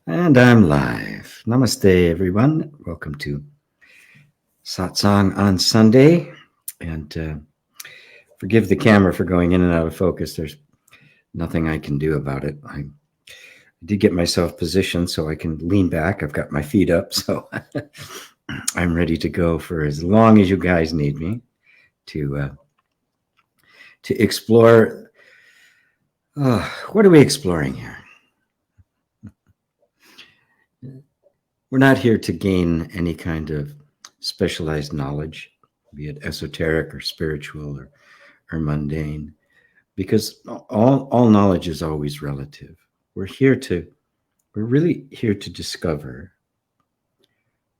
And I'm live. Namaste, everyone. Welcome to Satsang on Sunday. And forgive the camera for going in and out of focus. There's nothing I can do about it. I did get myself positioned so I can lean back. I've got my feet up, so I'm ready to go for as long as you guys need me to explore. What are we exploring here? We're not here to gain any kind of specialized knowledge, be it esoteric or spiritual or mundane, because all knowledge is always relative. We're really here to discover,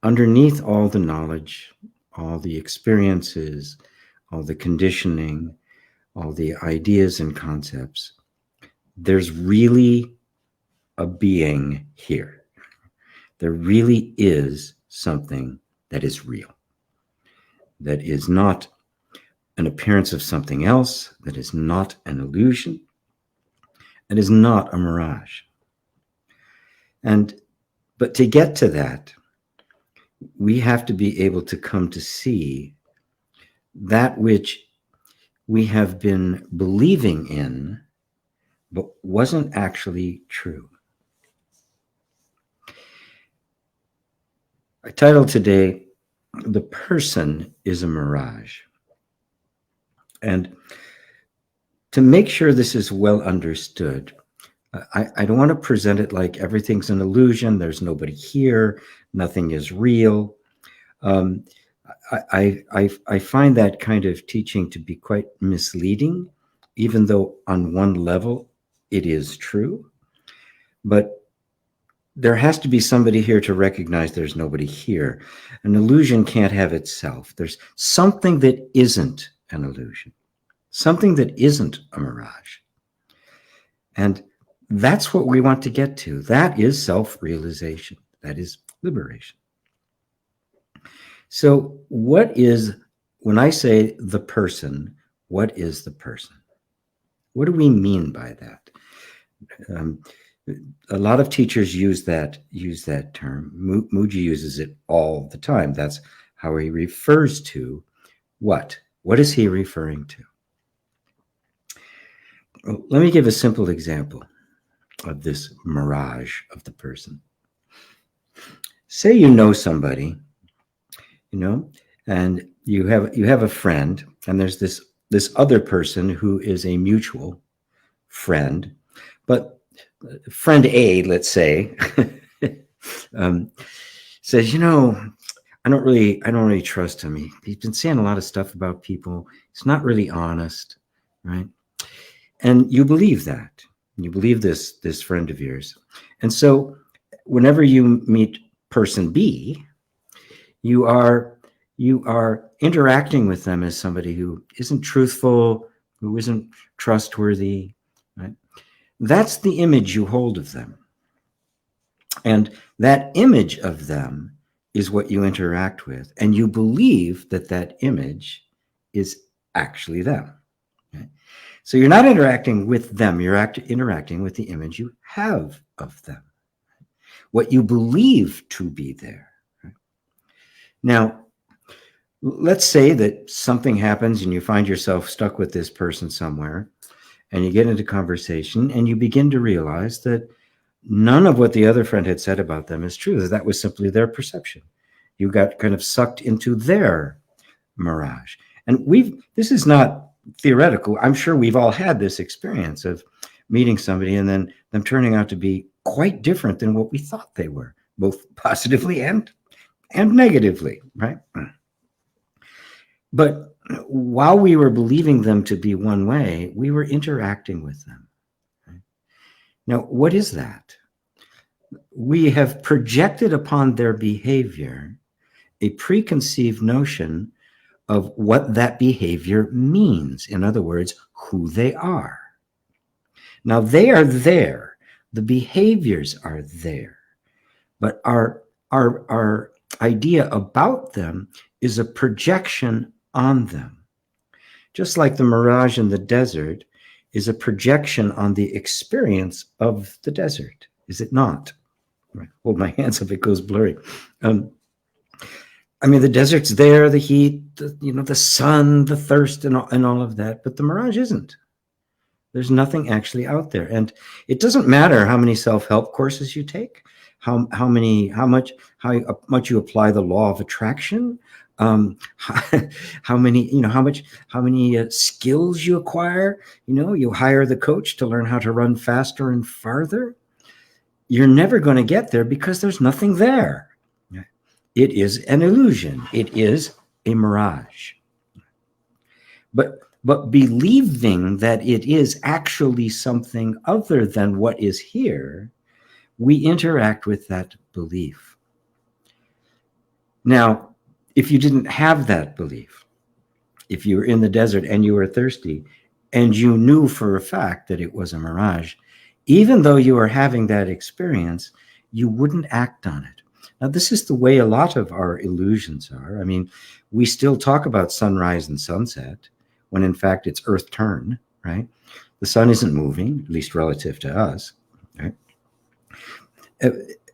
underneath all the knowledge, all the experiences, all the conditioning, all the ideas and concepts, there's really a being here. There really is something that is real, that is not an appearance of something else, that is not an illusion, and is not a mirage. But to get to that, we have to be able to come to see that which we have been believing in, but wasn't actually true. I titled today, "The Person is a Mirage." And to make sure this is well understood, I don't want to present it like everything's an illusion, there's nobody here, nothing is real. I find that kind of teaching to be quite misleading, even though on one level it is true. But there has to be somebody here to recognize there's nobody here. An illusion can't have itself. There's something that isn't an illusion, something that isn't a mirage. And that's what we want to get to. That is self-realization. That is liberation. So when I say the person, what is the person? What do we mean by that? A lot of teachers use that term. Mooji uses it all the time. That's how he refers to what? What is he referring to? Well, let me give a simple example of this mirage of the person. Say you know somebody, and you have a friend, and there's this other person who is a mutual friend, but friend A, let's say, says, I don't really trust him. He's been saying a lot of stuff about people. He's not really honest, right? And you believe that. You believe this friend of yours. And so whenever you meet person B, you are interacting with them as somebody who isn't truthful, who isn't trustworthy, right? That's the image you hold of them. And that image of them is what you interact with. And you believe that image is actually them. Okay? So you're not interacting with them. You're interacting with the image you have of them. What you believe to be there. Right? Now, let's say that something happens and you find yourself stuck with this person somewhere, and you get into conversation and you begin to realize that none of what the other friend had said about them is true. That was simply their perception. You got kind of sucked into their mirage. And this is not theoretical. I'm sure we've all had this experience of meeting somebody and then them turning out to be quite different than what we thought they were, both positively and negatively, right? But while we were believing them to be one way, we were interacting with them. Right? Now, what is that? We have projected upon their behavior a preconceived notion of what that behavior means. In other words, who they are. Now, they are there. The behaviors are there. But our idea about them is a projection on them. Just like the mirage in the desert is a projection on the experience of the desert, is it not? Hold my hands up, it goes blurry. I mean, the desert's there, the heat, the sun, the thirst, and all of that, but the mirage isn't. There's nothing actually out there. And it doesn't matter how many self-help courses you take, how much you apply the law of attraction, how many skills you acquire. You hire the coach to learn how to run faster and farther. You're never going to get there because there's nothing there. It is an illusion. It is a mirage. But believing that it is actually something other than what is here, we interact with that belief. Now, if you didn't have that belief, if you were in the desert and you were thirsty and you knew for a fact that it was a mirage, even though you were having that experience, you wouldn't act on it. Now, this is the way a lot of our illusions are. I mean, we still talk about sunrise and sunset, when in fact it's Earth turn, right? The sun isn't moving, at least relative to us, right?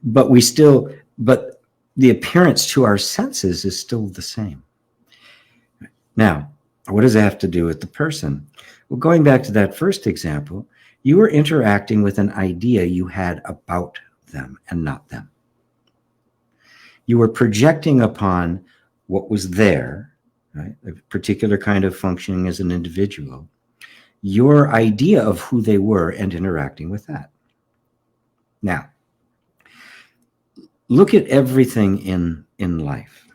But the appearance to our senses is still the same. Now, what does that have to do with the person? Well, going back to that first example, you were interacting with an idea you had about them and not them. You were projecting upon what was there, right? A particular kind of functioning as an individual, your idea of who they were and interacting with that. Now, look at everything in life.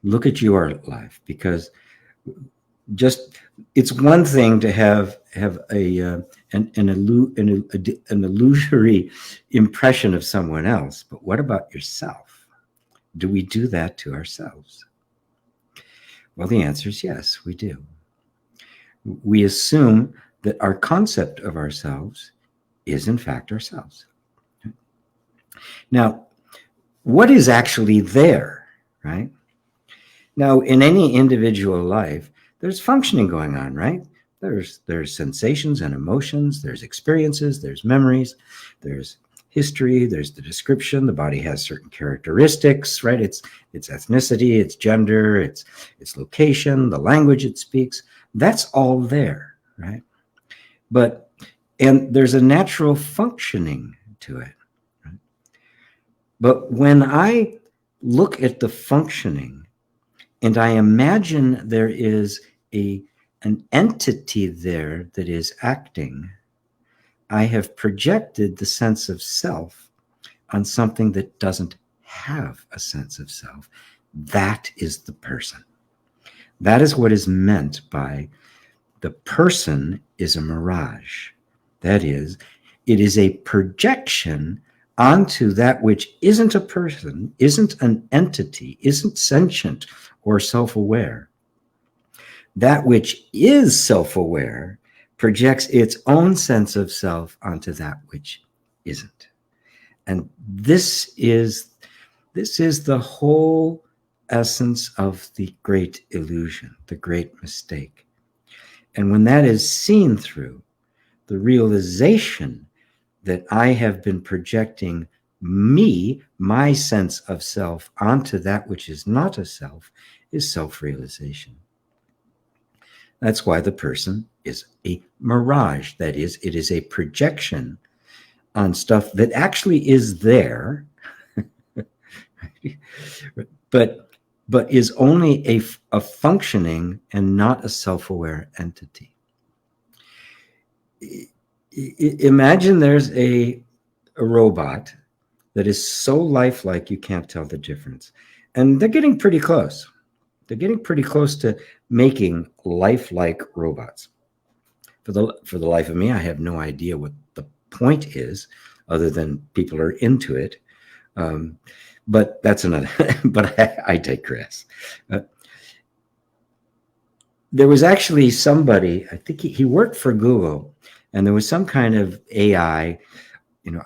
Look at your life, because it's one thing to have an illusory impression of someone else, but what about yourself? Do we do that to ourselves? Well, the answer is yes, we do. We assume that our concept of ourselves is in fact ourselves. Now, what is actually there, right? Now, in any individual life, there's functioning going on, right? There's sensations and emotions, there's experiences, there's memories, there's history, there's the description. The body has certain characteristics, right? Its ethnicity, its gender, its location, the language it speaks. That's all there, right? And there's a natural functioning to it, right? But when I look at the functioning and I imagine there is an entity there that is acting, I have projected the sense of self on something that doesn't have a sense of self. That is the person. That is what is meant by the person is a mirage. That is, it is a projection onto that which isn't a person, isn't an entity, isn't sentient or self-aware. That which is self-aware projects its own sense of self onto that which isn't. And this is the whole essence of the great illusion, the great mistake. And when that is seen through, the realization that I have been projecting me, my sense of self, onto that which is not a self, is self-realization. That's why the person is a mirage. That is, it is a projection on stuff that actually is there, but is only a functioning and not a self-aware entity. Imagine there's a robot that is so lifelike you can't tell the difference. And they're getting pretty close. They're getting pretty close to making lifelike robots. For the life of me, I have no idea what the point is, other than people are into it. But that's another. But I digress. There was actually somebody, I think he worked for Google, and there was some kind of AI.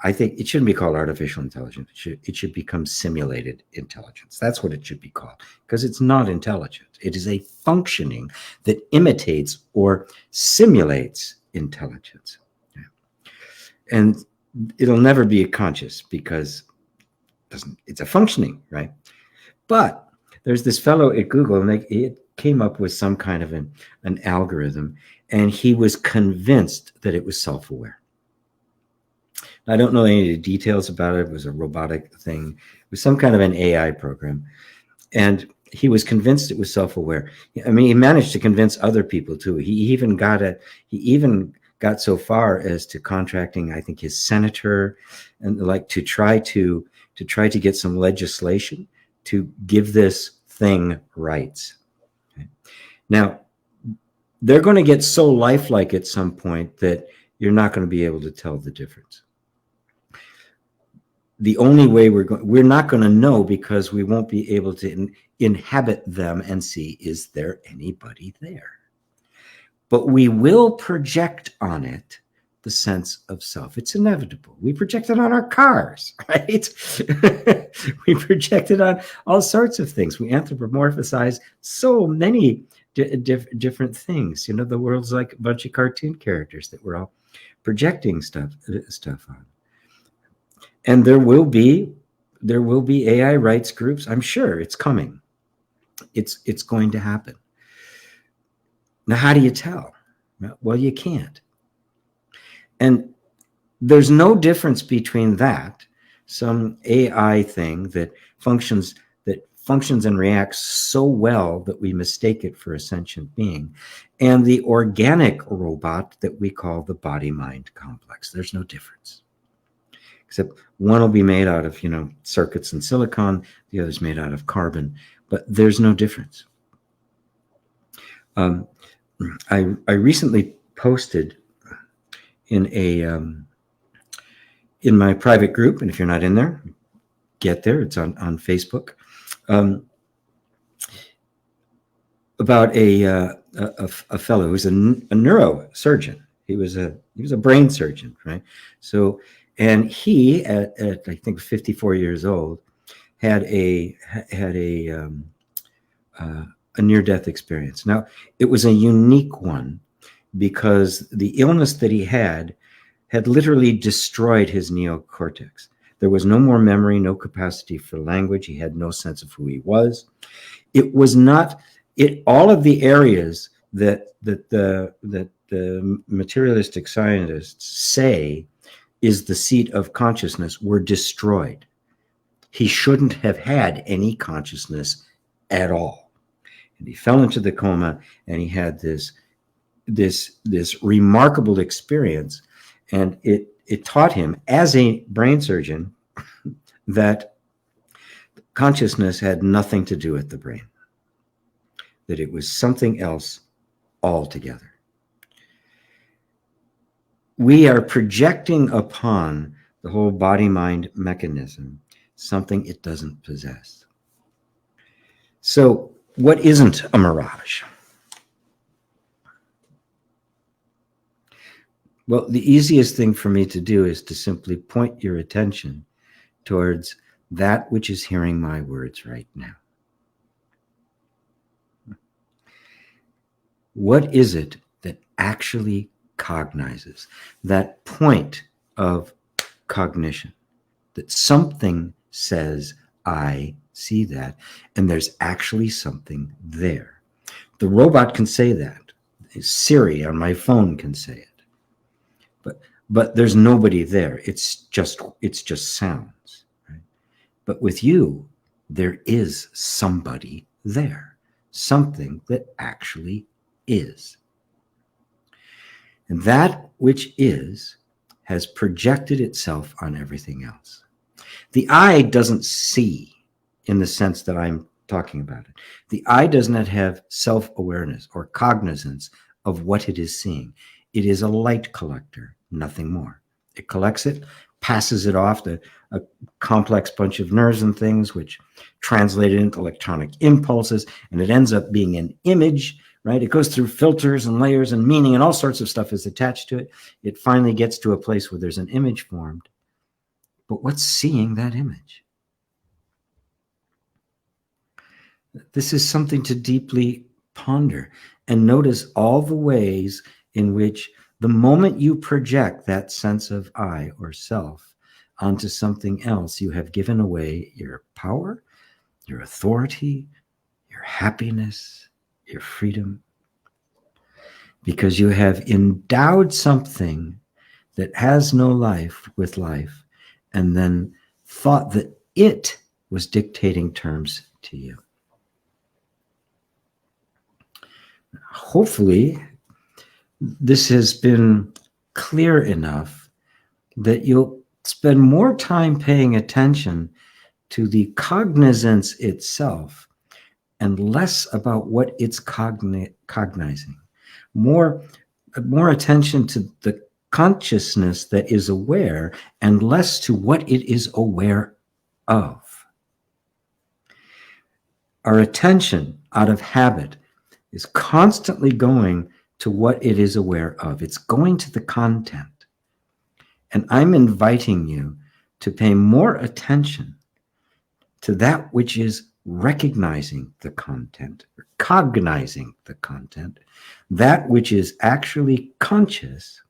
I think it shouldn't be called artificial intelligence. It should become simulated intelligence. That's what it should be called, because it's not intelligent. It is a functioning that imitates or simulates intelligence. And it'll never be conscious because it's a functioning, right? But there's this fellow at Google, and it came up with some kind of an algorithm, and he was convinced that it was self-aware. I don't know any of the details about it. It was a robotic thing. It was some kind of an AI program. And he was convinced it was self-aware. I mean, he managed to convince other people too. He even got so far as to contracting, I think, his senator and like to try to get some legislation to give this thing rights. Okay. Now, they're going to get so lifelike at some point that you're not going to be able to tell the difference. The only way we're not going to know, because we won't be able to inhabit them and see, is there anybody there? But we will project on it the sense of self. It's inevitable. We project it on our cars, right? We project it on all sorts of things. We anthropomorphize so many different things. You know, the world's like a bunch of cartoon characters that we're all projecting stuff on. And there will be AI rights groups. I'm sure it's coming. It's going to happen. Now, how do you tell? Well, you can't. And there's no difference between that, some AI thing that functions and reacts so well that we mistake it for a sentient being, and the organic robot that we call the body-mind complex. There's no difference. Except one will be made out of, circuits and silicon, the other's made out of carbon, but there's no difference. I recently posted in my private group, and if you're not in there, get there. It's on Facebook. About a fellow who's a neurosurgeon. He was a brain surgeon, right? So, and he at I think 54 years old had a near-death experience. Now, it was a unique one because the illness that he had literally destroyed his neocortex. There was no more memory, no capacity for language. He had no sense of who he was. It was not all of the areas that the materialistic scientists say is the seat of consciousness were destroyed. He shouldn't have had any consciousness at all. And he fell into the coma, and he had this remarkable experience, and it taught him as a brain surgeon that consciousness had nothing to do with the brain, that it was something else altogether. We are projecting upon the whole body-mind mechanism something it doesn't possess. So what isn't a mirage? Well, the easiest thing for me to do is to simply point your attention towards that which is hearing my words right now. What is it that actually cognizes? That point of cognition, that something says, I see that, and there's actually something there. The robot can say that. Siri on my phone can say it. But there's nobody there. It's just sounds. Right? But with you, there is somebody there. Something that actually is. And that which is has projected itself on everything else. The eye doesn't see in the sense that I'm talking about it. The eye does not have self-awareness or cognizance of what it is seeing. It is a light collector, nothing more. It collects it, passes it off to a complex bunch of nerves and things, which translate it into electronic impulses, and it ends up being an image, right? It goes through filters and layers and meaning, and all sorts of stuff is attached to it. It finally gets to a place where there's an image formed. But what's seeing that image? This is something to deeply ponder and notice all the ways in which The moment you project that sense of I or self onto something else, you have given away your power, your authority, your happiness, your freedom, because you have endowed something that has no life with life, and then thought that it was dictating terms to you. Hopefully, this has been clear enough that you'll spend more time paying attention to the cognizance itself and less about what it's cognizing. More attention to the consciousness that is aware and less to what it is aware of. Our attention, out of habit, is constantly going to what it is aware of. It's going to the content. And I'm inviting you to pay more attention to that which is recognizing the content, or cognizing the content, that which is actually conscious,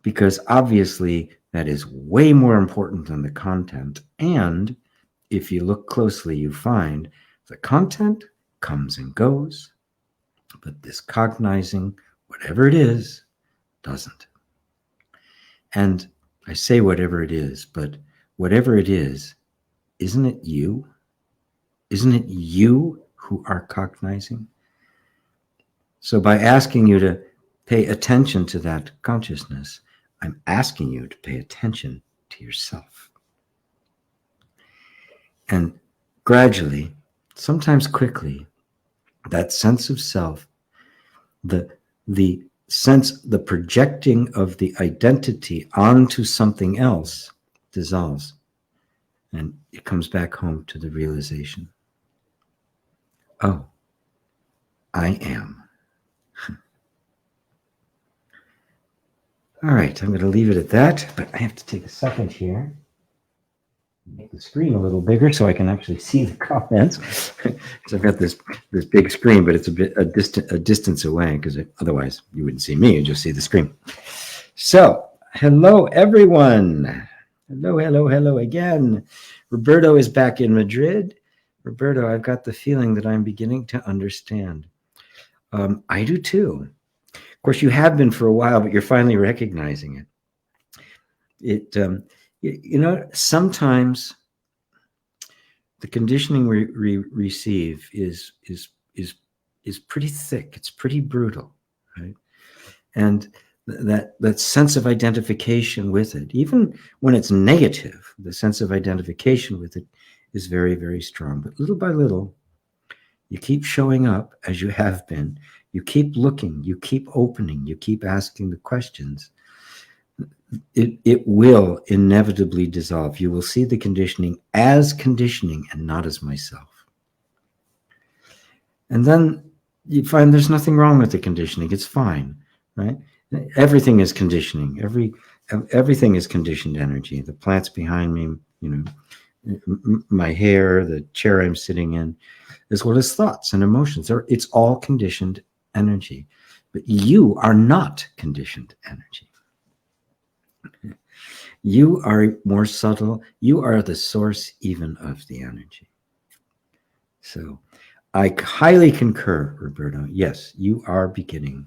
because obviously that is way more important than the content. And if you look closely, you find the content comes and goes, but this cognizing, whatever it is, doesn't. And I say whatever it is, but whatever it is, isn't it you? Isn't it you who are cognizing? So by asking you to pay attention to that consciousness, I'm asking you to pay attention to yourself. And gradually, sometimes quickly, that sense of self, the sense, the projecting of the identity onto something else dissolves. And it comes back home to the realization, oh, I am. All right, I'm going to leave it at that, but I have to take a second here. Make the screen a little bigger so I can actually see the comments. Because I've got this big screen, but it's a distance away, because otherwise you wouldn't see me, you'd just see the screen. So, hello everyone. Hello again. Roberto is back in Madrid. Roberto, I've got the feeling that I'm beginning to understand. I do too. Of course, you have been for a while, but you're finally recognizing it. You know, sometimes the conditioning we receive is pretty thick. It's pretty brutal, right? And that sense of identification with it, even when it's negative, the sense of identification with it is very, very strong. But little by little, you keep showing up as you have been. You keep looking. You keep opening. You keep asking the questions. It will inevitably dissolve. You will see the conditioning as conditioning and not as myself. And then you find there's nothing wrong with the conditioning. It's fine, right? Everything is conditioning. Everything is conditioned energy. The plants behind me, you know, my hair, the chair I'm sitting in, as well as thoughts and emotions. It's all conditioned energy. But you are not conditioned energy. You are more subtle. You are the source even of the energy. So I highly concur, Roberto. Yes, you are beginning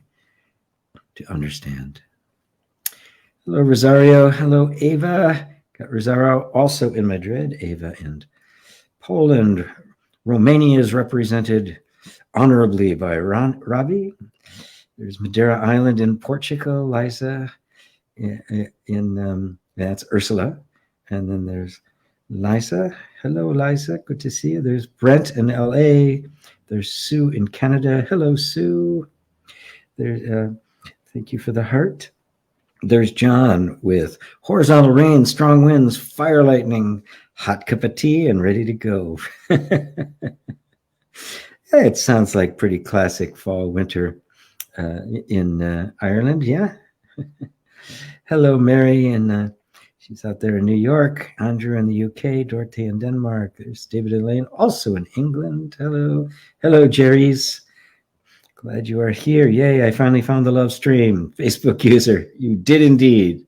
to understand. Hello, Rosario. Hello, Ava. Got Rosario also in Madrid, Ava in Poland. Romania is represented honorably by Robbie. There's Madeira Island in Portugal, Liza. That's Ursula. And then there's Liza. Hello, Liza. Good to see you. There's Brent in LA. There's Sue in Canada. Hello, Sue. There's thank you for the heart. There's John with horizontal rain, strong winds, fire lightning, hot cup of tea, and ready to go. It sounds like pretty classic fall, winter in Ireland. Yeah. Hello, Mary, and she's out there in New York. Andrew in the UK. Dorothy in Denmark. There's David Elaine, also in England. Hello. Hello, Jerry's. Glad you are here. Yay, I finally found the love stream. Facebook user, you did indeed.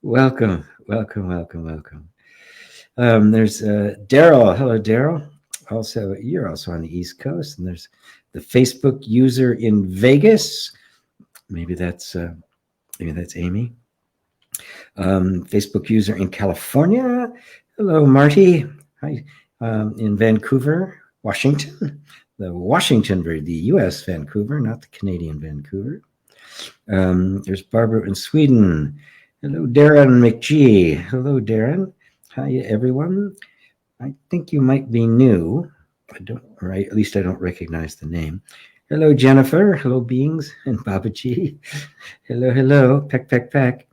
Welcome, welcome, welcome, welcome. There's Daryl. Hello, Daryl. Also, you're also on the East Coast, and there's the Facebook user in Vegas. Maybe that's Amy. Facebook user in California. Hello, Marty. Hi. In Vancouver, Washington. The U.S. Vancouver, not the Canadian Vancouver. There's Barbara in Sweden. Hello, Darren McGee. Hello, Darren. Hi, everyone. I think you might be new. Or at least I don't recognize the name. Hello, Jennifer. Hello, beings. And Babaji. Hello, hello. Peck, peck, peck.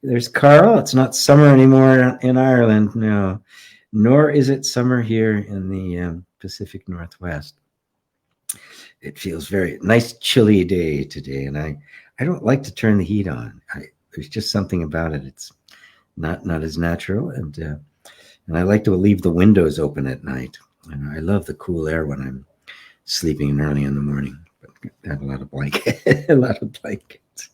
There's Carl. It's not summer anymore in Ireland, no. Nor is it summer here in the Pacific Northwest. It feels very nice, chilly day today, and I don't like to turn the heat on. There's just something about it. It's not as natural, and I like to leave the windows open at night. And I love the cool air when I'm sleeping early in the morning. But I have a lot of blankets.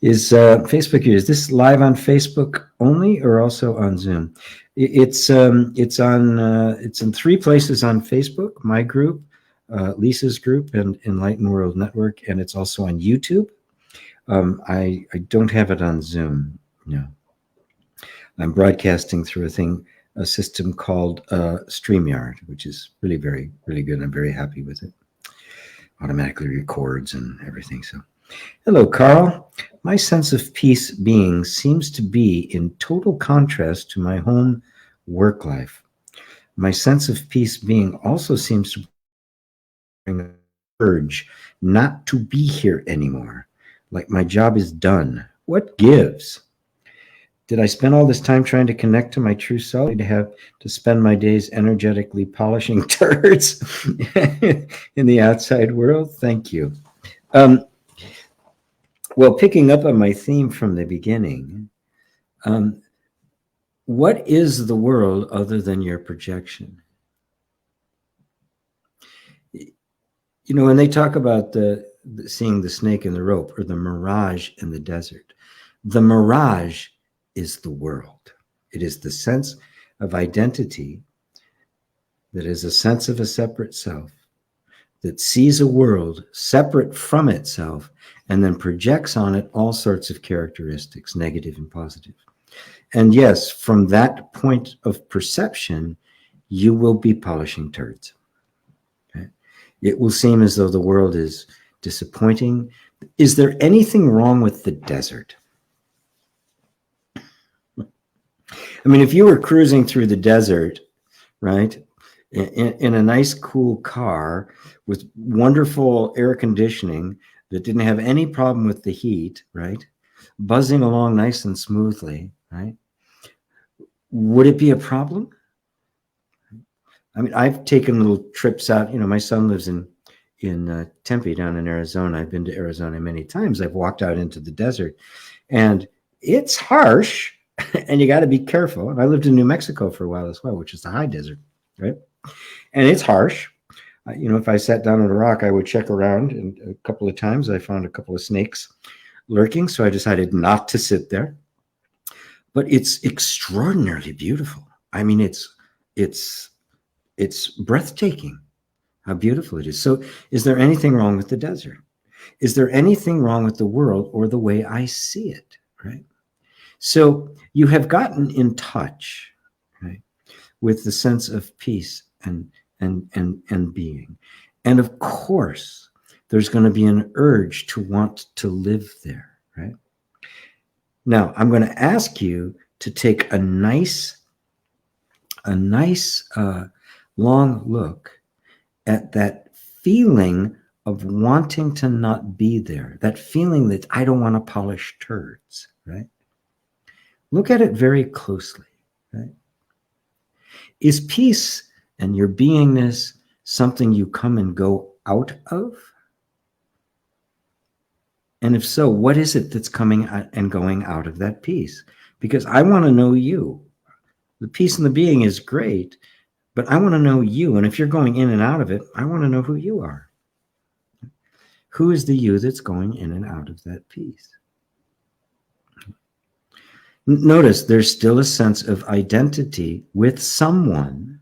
Is Facebook? Is this live on Facebook only, or also on Zoom? It's in 3 places on Facebook: my group, Lisa's group, and Enlightened World Network, and it's also on YouTube. I don't have it on Zoom. No, I'm broadcasting through a system called StreamYard, which is really very, really good. I'm very happy with it. Automatically records and everything. So, hello, Carl. My sense of peace being seems to be in total contrast to my home work life. My sense of peace being also seems to bring an urge not to be here anymore. Like my job is done. What gives? Did I spend all this time trying to connect to my true self to have to spend my days energetically polishing turds in the outside world? Thank you. Well, picking up on my theme from the beginning, what is the world other than your projection? You know, when they talk about seeing the snake in the rope or the mirage in the desert, the mirage is the world. It is the sense of identity that is a sense of a separate self that sees a world separate from itself and then projects on it all sorts of characteristics, negative and positive. And yes, from that point of perception, you will be polishing turds. Okay? It will seem as though the world is disappointing. Is there anything wrong with the desert? I mean, if you were cruising through the desert, right, in a nice, cool car with wonderful air conditioning that didn't have any problem with the heat, right, buzzing along nice and smoothly, right, would it be a problem? I mean, I've taken little trips out. You know, my son lives in Tempe down in Arizona. I've been to Arizona many times. I've walked out into the desert, and it's harsh. And you got to be careful. And I lived in New Mexico for a while as well, which is the high desert, right? And it's harsh. You know, if I sat down on a rock, I would check around. And a couple of times I found a couple of snakes lurking. So I decided not to sit there. But it's extraordinarily beautiful. I mean, it's breathtaking how beautiful it is. So is there anything wrong with the desert? Is there anything wrong with the world or the way I see it, right? So you have gotten in touch, right, with the sense of peace and being. And of course, there's going to be an urge to want to live there, right? Now, I'm going to ask you to take a nice long look at that feeling of wanting to not be there, that feeling that I don't want to polish turds, right? Look at it very closely, right? Is peace and your beingness something you come and go out of? And if so, what is it that's coming and going out of that peace? Because I want to know you. The peace and the being is great, But I want to know you. And if you're going in and out of it, I want to know who you are. Who is the you that's going in and out of that piece? Notice there's still a sense of identity with someone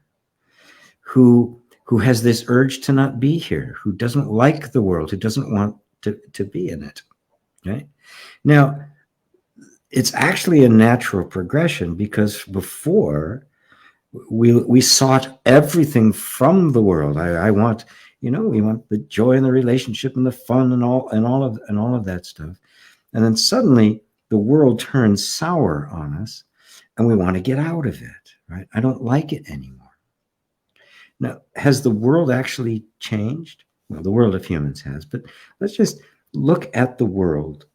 who has this urge to not be here, who doesn't like the world, who doesn't want to be in it. Right? Now, it's actually a natural progression, because before we sought everything from the world. I want, we want the joy in the relationship and the fun and all of that stuff. And then suddenly the world turns sour on us and we want to get out of it, right? I don't like it anymore. Now, has the world actually changed? Well, the world of humans has, but let's just look at the world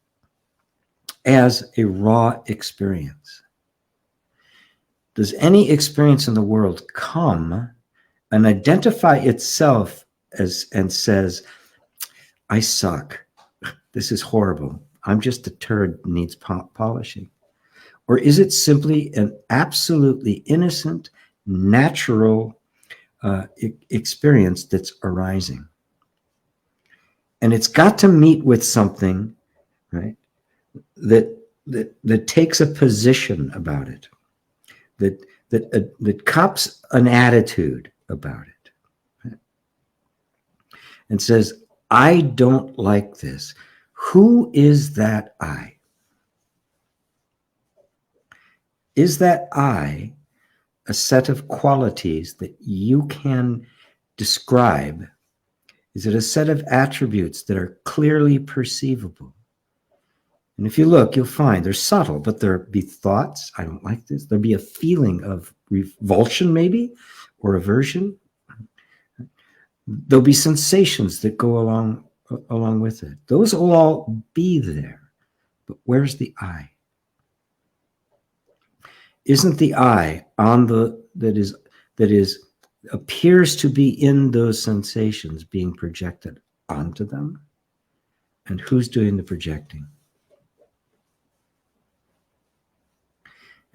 as a raw experience. Does any experience in the world come and identify itself and says, I suck, this is horrible, I'm just a turd, needs polishing? Or is it simply an absolutely innocent, natural experience that's arising? And it's got to meet with something, right, that takes a position about it, that cops an attitude about it, right? And says, I don't like this. Who is that I? Is that I a set of qualities that you can describe? Is it a set of attributes that are clearly perceivable? And if you look, you'll find they're subtle, but there'll be thoughts, I don't like this. There'll be a feeling of revulsion, maybe, or aversion. There'll be sensations that go along with it. Those will all be there. But where's the I? Isn't the I on that appears to be in those sensations being projected onto them? And who's doing the projecting?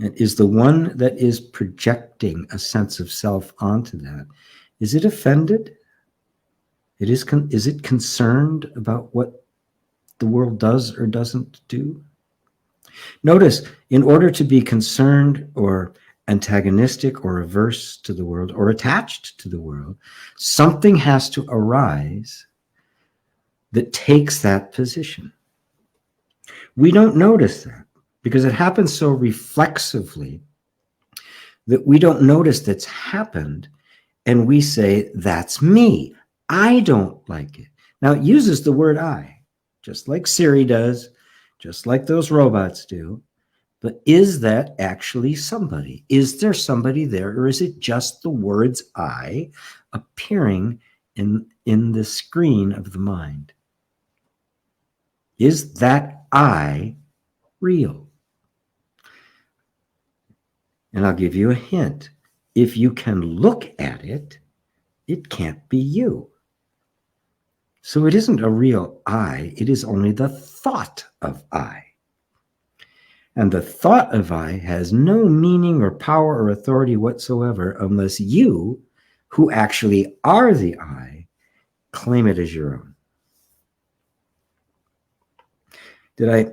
And is the one that is projecting a sense of self onto that, is it offended? Is it concerned about what the world does or doesn't do? Notice, in order to be concerned or antagonistic or averse to the world or attached to the world, something has to arise that takes that position. We don't notice that because it happens so reflexively that we don't notice that's happened, and we say, that's me. I don't like it. Now, it uses the word I, just like Siri does, just like those robots do. But is that actually somebody? Is there somebody there, or is it just the words I appearing in the screen of the mind? Is that I real? And I'll give you a hint. If you can look at it, it can't be you. So it isn't a real I, it is only the thought of I. And the thought of I has no meaning or power or authority whatsoever unless you, who actually are the I, claim it as your own. Did I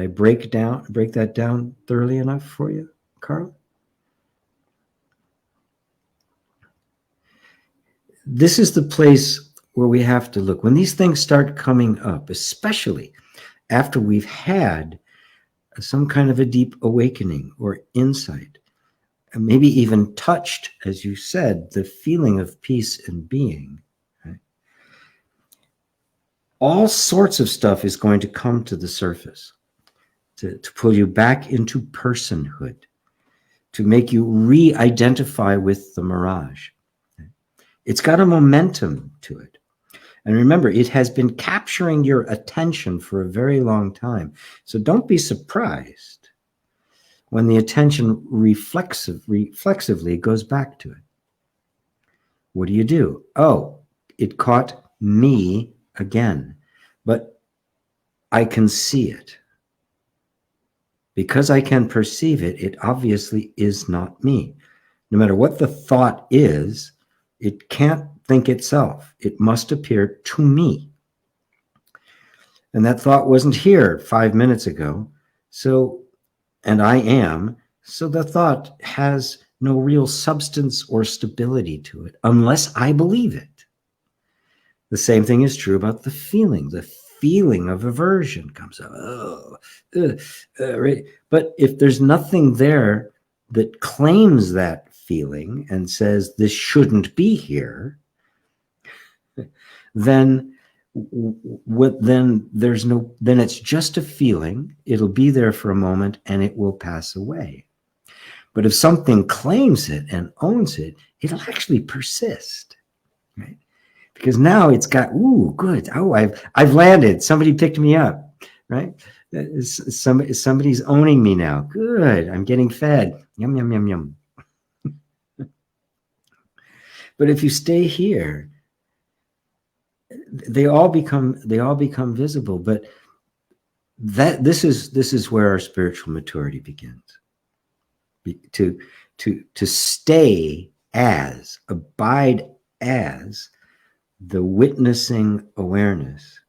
break that down thoroughly enough for you, Carl? This is the place where we have to look. When these things start coming up, especially after we've had some kind of a deep awakening or insight, and maybe even touched, as you said, the feeling of peace and being, right? All sorts of stuff is going to come to the surface to pull you back into personhood, to make you re-identify with the mirage. It's got a momentum to it. And remember, it has been capturing your attention for a very long time. So don't be surprised when the attention reflexively goes back to it. What do? Oh, it caught me again, but I can see it. Because I can perceive it, it obviously is not me. No matter what the thought is, it can't think itself. It must appear to me. And that thought wasn't here 5 minutes ago. So, and I am. So the thought has no real substance or stability to it unless I believe it. The same thing is true about the feeling. The feeling of aversion comes up. Right? But if there's nothing there that claims that feeling and says this shouldn't be here, then it's just a feeling. It'll be there for a moment and it will pass away. But if something claims it and owns it, it'll actually persist, right? Because now it's got, ooh, good. Oh, I've landed. Somebody picked me up, right? Somebody's owning me now. Good. I'm getting fed. Yum, yum, yum, yum. But if you stay here, they all become visible. But this is where our spiritual maturity begins. To stay as, abide as the witnessing awareness,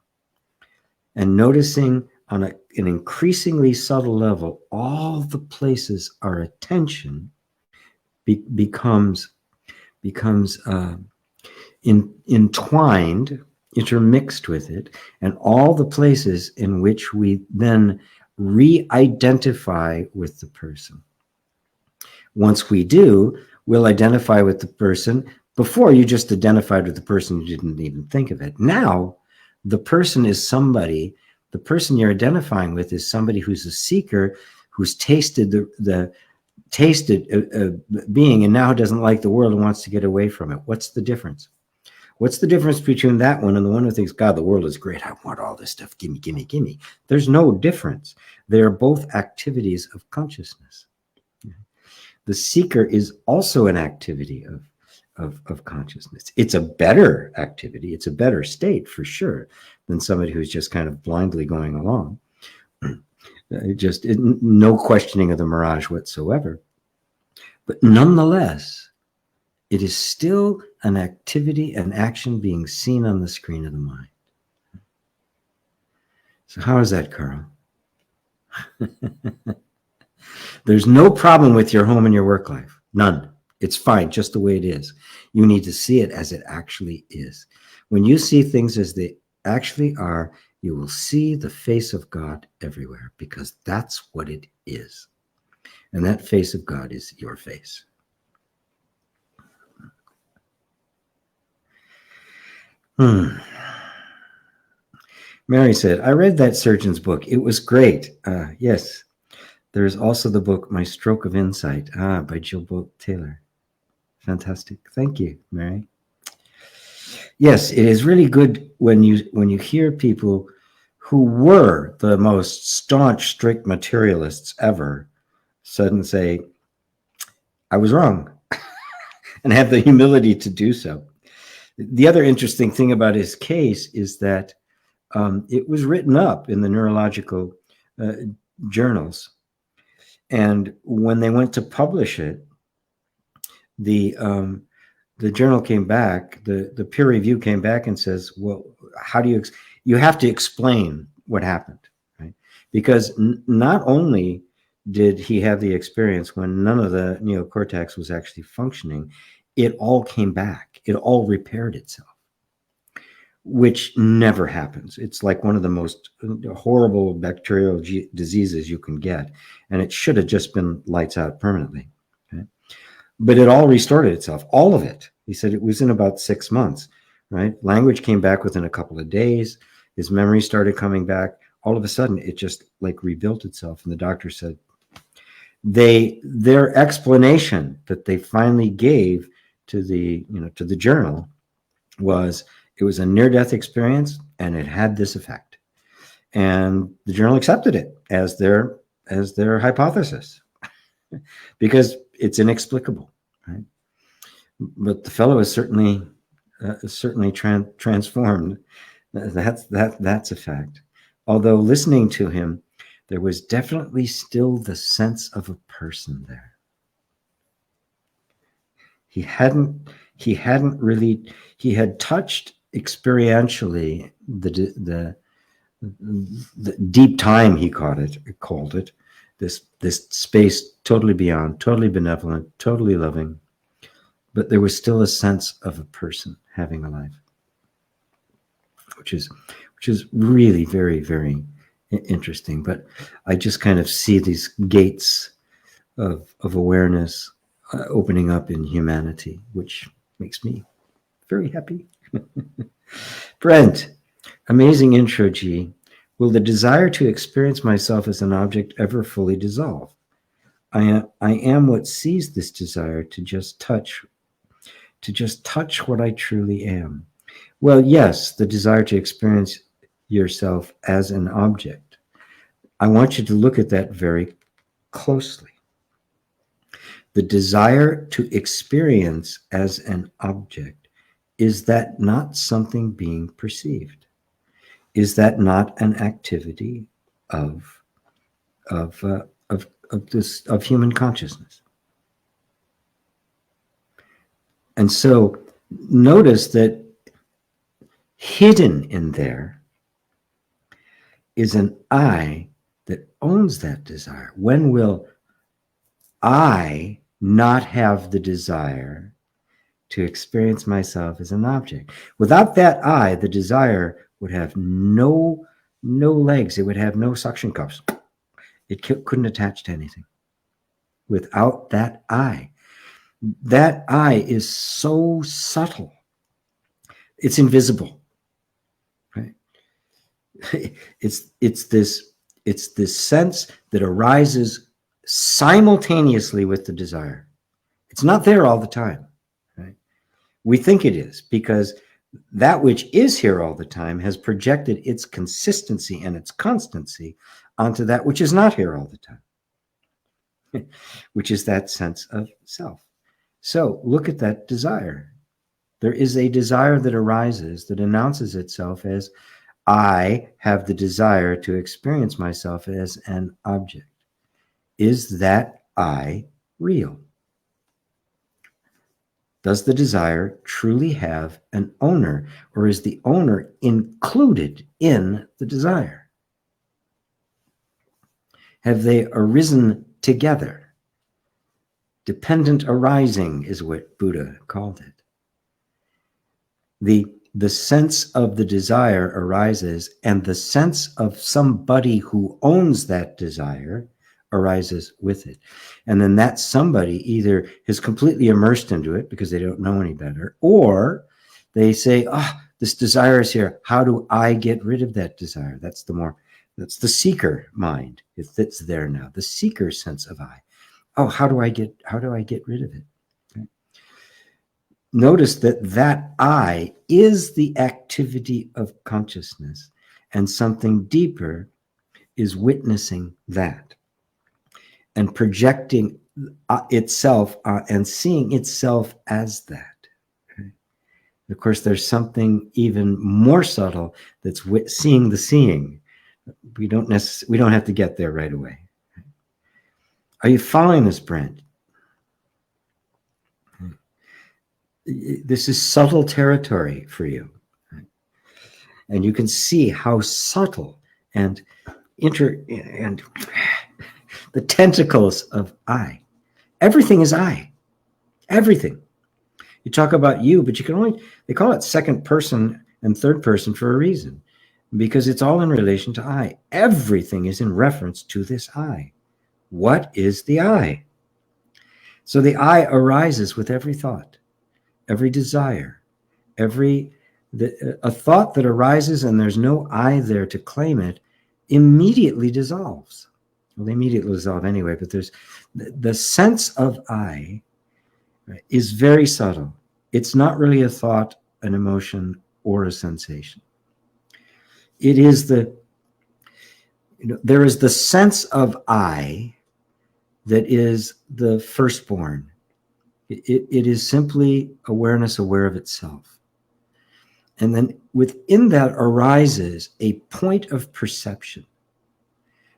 and noticing on an increasingly subtle level all the places our attention becomes entwined, intermixed with it, and all the places in which we then re-identify with the person. Once we do, we'll identify with the person. Before, you just identified with the person, you didn't even think of it. Now, the person is somebody, the person you're identifying with is somebody who's a seeker, who's tasted being and now doesn't like the world and wants to get away from it. What's the difference? What's the difference between that one and the one who thinks, God, the world is great. I want all this stuff. Gimme, gimme, gimme. There's no difference. They are both activities of consciousness. The seeker is also an activity of consciousness. It's a better activity. It's a better state for sure than somebody who's just kind of blindly going along. No questioning of the mirage whatsoever. But nonetheless, it is still an activity, an action being seen on the screen of the mind. So how is that, Carl? There's no problem with your home and your work life. None. It's fine, just the way it is. You need to see it as it actually is. When you see things as they actually are, you will see the face of God everywhere, because that's what it is. And that face of God is your face. Mary said, I read that surgeon's book. It was great. Yes. There's also the book, My Stroke of Insight, by Jill Bolt Taylor. Fantastic. Thank you, Mary. Yes, it is really good when you hear people who were the most staunch, strict materialists ever suddenly say, I was wrong, and have the humility to do so. The other interesting thing about his case is that it was written up in the neurological journals. And when they went to publish it, the journal came back, the peer review came back and says, well, how do you have to explain what happened, right? Because not only did he have the experience when none of the neocortex was actually functioning, it all came back. It all repaired itself, which never happens. It's like one of the most horrible bacterial diseases you can get. And it should have just been lights out permanently. Okay? But it all restored itself, all of it. He said it was in about 6 months, right? Language came back within a couple of days. His memory started coming back. All of a sudden, it just like rebuilt itself. And the doctor said, their explanation that they finally gave to the journal was, it was a near-death experience and it had this effect. And the journal accepted it as their hypothesis because it's inexplicable, right? But the fellow is certainly transformed. That's a fact. Although listening to him, there was definitely still the sense of a person there. He hadn't really, he had touched experientially the deep time, he called it, this space totally beyond, totally benevolent, totally loving, but there was still a sense of a person having a life, which is really very, very interesting. But I just kind of see these gates of awareness opening up in humanity, which makes me very happy. Brent, amazing intro, G. Will the desire to experience myself as an object ever fully dissolve? I am what sees this desire to just touch what I truly am. Well, yes, the desire to experience yourself as an object. I want you to look at that very closely. The desire to experience as an object, is that not something being perceived? Is that not an activity of human consciousness? And so notice that hidden in there is an I that owns that desire. When will I not have the desire to experience myself as an object? Without that I, the desire would have no legs. It would have no suction cups. It couldn't attach to anything. Without that I is so subtle. It's invisible, right? It's this sense that arises simultaneously with the desire. It's not there all the time, right? We think it is, because that which is here all the time has projected its consistency and its constancy onto that which is not here all the time, which is that sense of self. So look at that desire. There is a desire that arises that announces itself as, I have the desire to experience myself as an object. Is that I real? Does the desire truly have an owner, or is the owner included in the desire? Have they arisen together? Dependent arising is what Buddha called it. The sense of the desire arises, and the sense of somebody who owns that desire arises with it. And then that somebody either is completely immersed into it because they don't know any better, or they say, this desire is here. How do I get rid of that desire? That's the seeker mind. It's there now. The seeker sense of I. How do I get rid of it? Okay. Notice that I is the activity of consciousness, and something deeper is witnessing that and projecting itself and seeing itself as that. Okay? Of course, there's something even more subtle that's seeing the seeing. We don't have to get there right away. Are you following this, Brent? This is subtle territory for you. And you can see how subtle and the tentacles of I. Everything is I. Everything. You talk about you, but they call it second person and third person for a reason, because it's all in relation to I. Everything is in reference to this I. What is the I? So the I arises with every thought, every desire, a thought that arises and there's no I there to claim it, immediately dissolves. Well, they immediately dissolve anyway, but there's the sense of I, right, is very subtle. It's not really a thought, an emotion, or a sensation. It is there is the sense of I that is the firstborn. It is simply awareness aware of itself. And then within that arises a point of perception.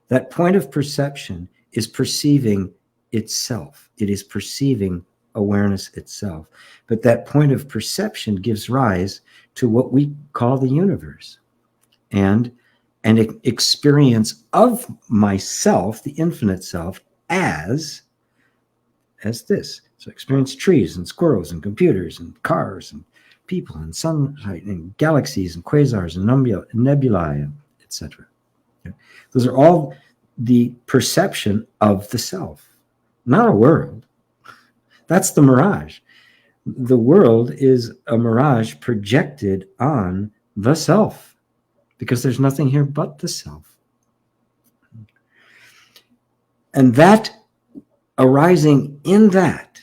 That point of perception is perceiving itself. It is perceiving awareness itself. But that point of perception gives rise to what we call the universe, and an experience of myself, the infinite self, as this. So experience trees and squirrels and computers and cars and people and sunlight and galaxies and quasars and nebulae, etc. Okay? Those are all the perception of the self, not a world. That's the mirage. The world is a mirage projected on the self, because there's nothing here but the self. And that arising in that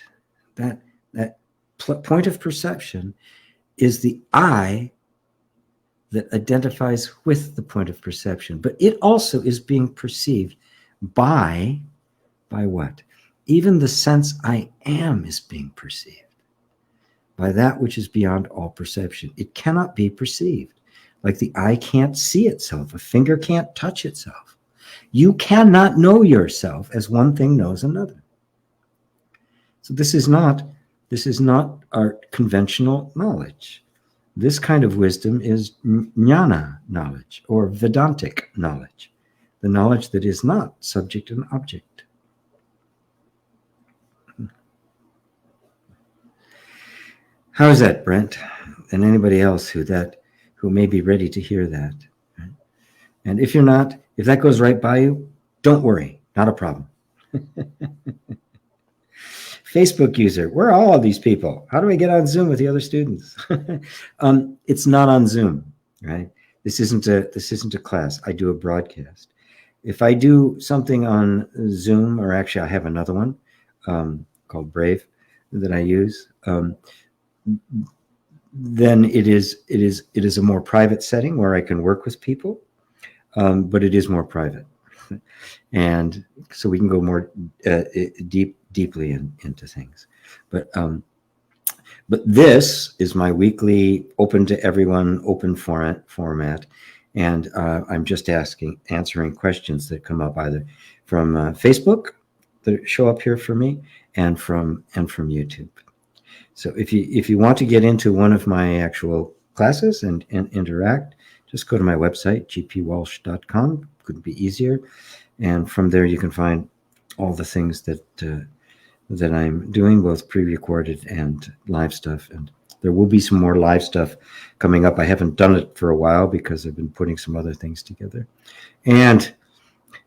point of perception is the I that identifies with the point of perception. But it also is being perceived by what? Even the sense I am is being perceived by that which is beyond all perception. It cannot be perceived. Like the eye can't see itself, a finger can't touch itself. You cannot know yourself as one thing knows another. So this is not our conventional knowledge. This kind of wisdom is jnana knowledge, or Vedantic knowledge, the knowledge that is not subject and object. How is that, Brent? And anybody else who may be ready to hear that? And if you're not, if that goes right by you, don't worry, not a problem. Facebook user, where are all of these people? How do I get on Zoom with the other students? It's not on Zoom, right? This isn't a class. I do a broadcast. If I do something on Zoom, or actually I have another one called Brave that I use, then it is a more private setting where I can work with people, but it is more private, and so we can go more deeply into things. But this is my weekly, open to everyone, open format, and I'm just answering questions that come up either from Facebook that show up here for me, and from YouTube. So if you want to get into one of my actual classes and interact, just go to my website, gpwalsh.com. Couldn't be easier. And from there you can find all the things that I'm doing, both pre-recorded and live stuff. And there will be some more live stuff coming up. I haven't done it for a while because I've been putting some other things together and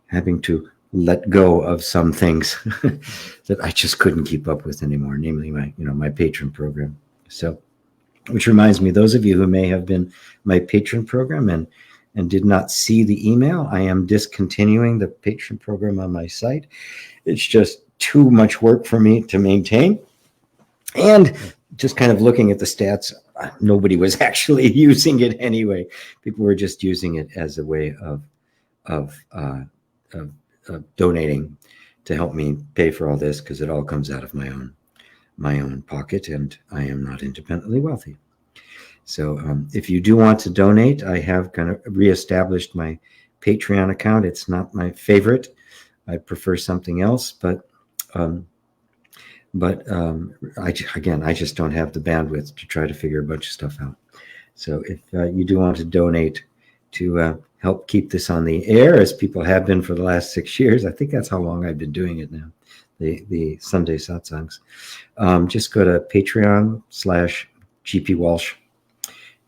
having to let go of some things that I just couldn't keep up with anymore, namely my patron program. So, which reminds me, those of you who may have been my patron program and did not see the email, I am discontinuing the patron program on my site. It's just too much work for me to maintain. And just kind of looking at the stats, nobody was actually using it anyway. People were just using it as a way of donating to help me pay for all this, because it all comes out of my own pocket, and I am not independently wealthy. So if you do want to donate, I have kind of reestablished my Patreon account. It's not my favorite. I prefer something else, but I just don't have the bandwidth to try to figure a bunch of stuff out. So if you do want to donate to help keep this on the air, as people have been for the last 6 years. I think that's how long I've been doing it now, the Sunday satsangs. Just go to Patreon/GP Walsh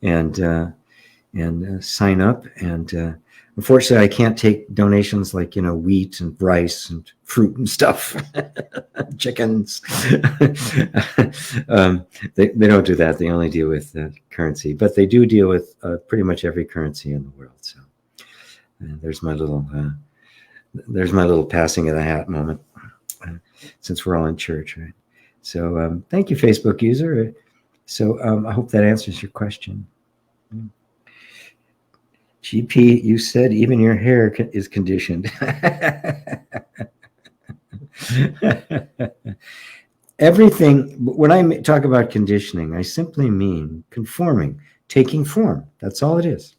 and sign up. And unfortunately, I can't take donations like, wheat and rice and fruit and stuff, chickens. They don't do that. They only deal with currency, but they do deal with pretty much every currency in the world. So there's my little passing of the hat moment, since we're all in church, right? So thank you, Facebook user. So I hope that answers your question. GP, you said even your hair is conditioned. Everything, when I talk about conditioning, I simply mean conforming, taking form. That's all it is.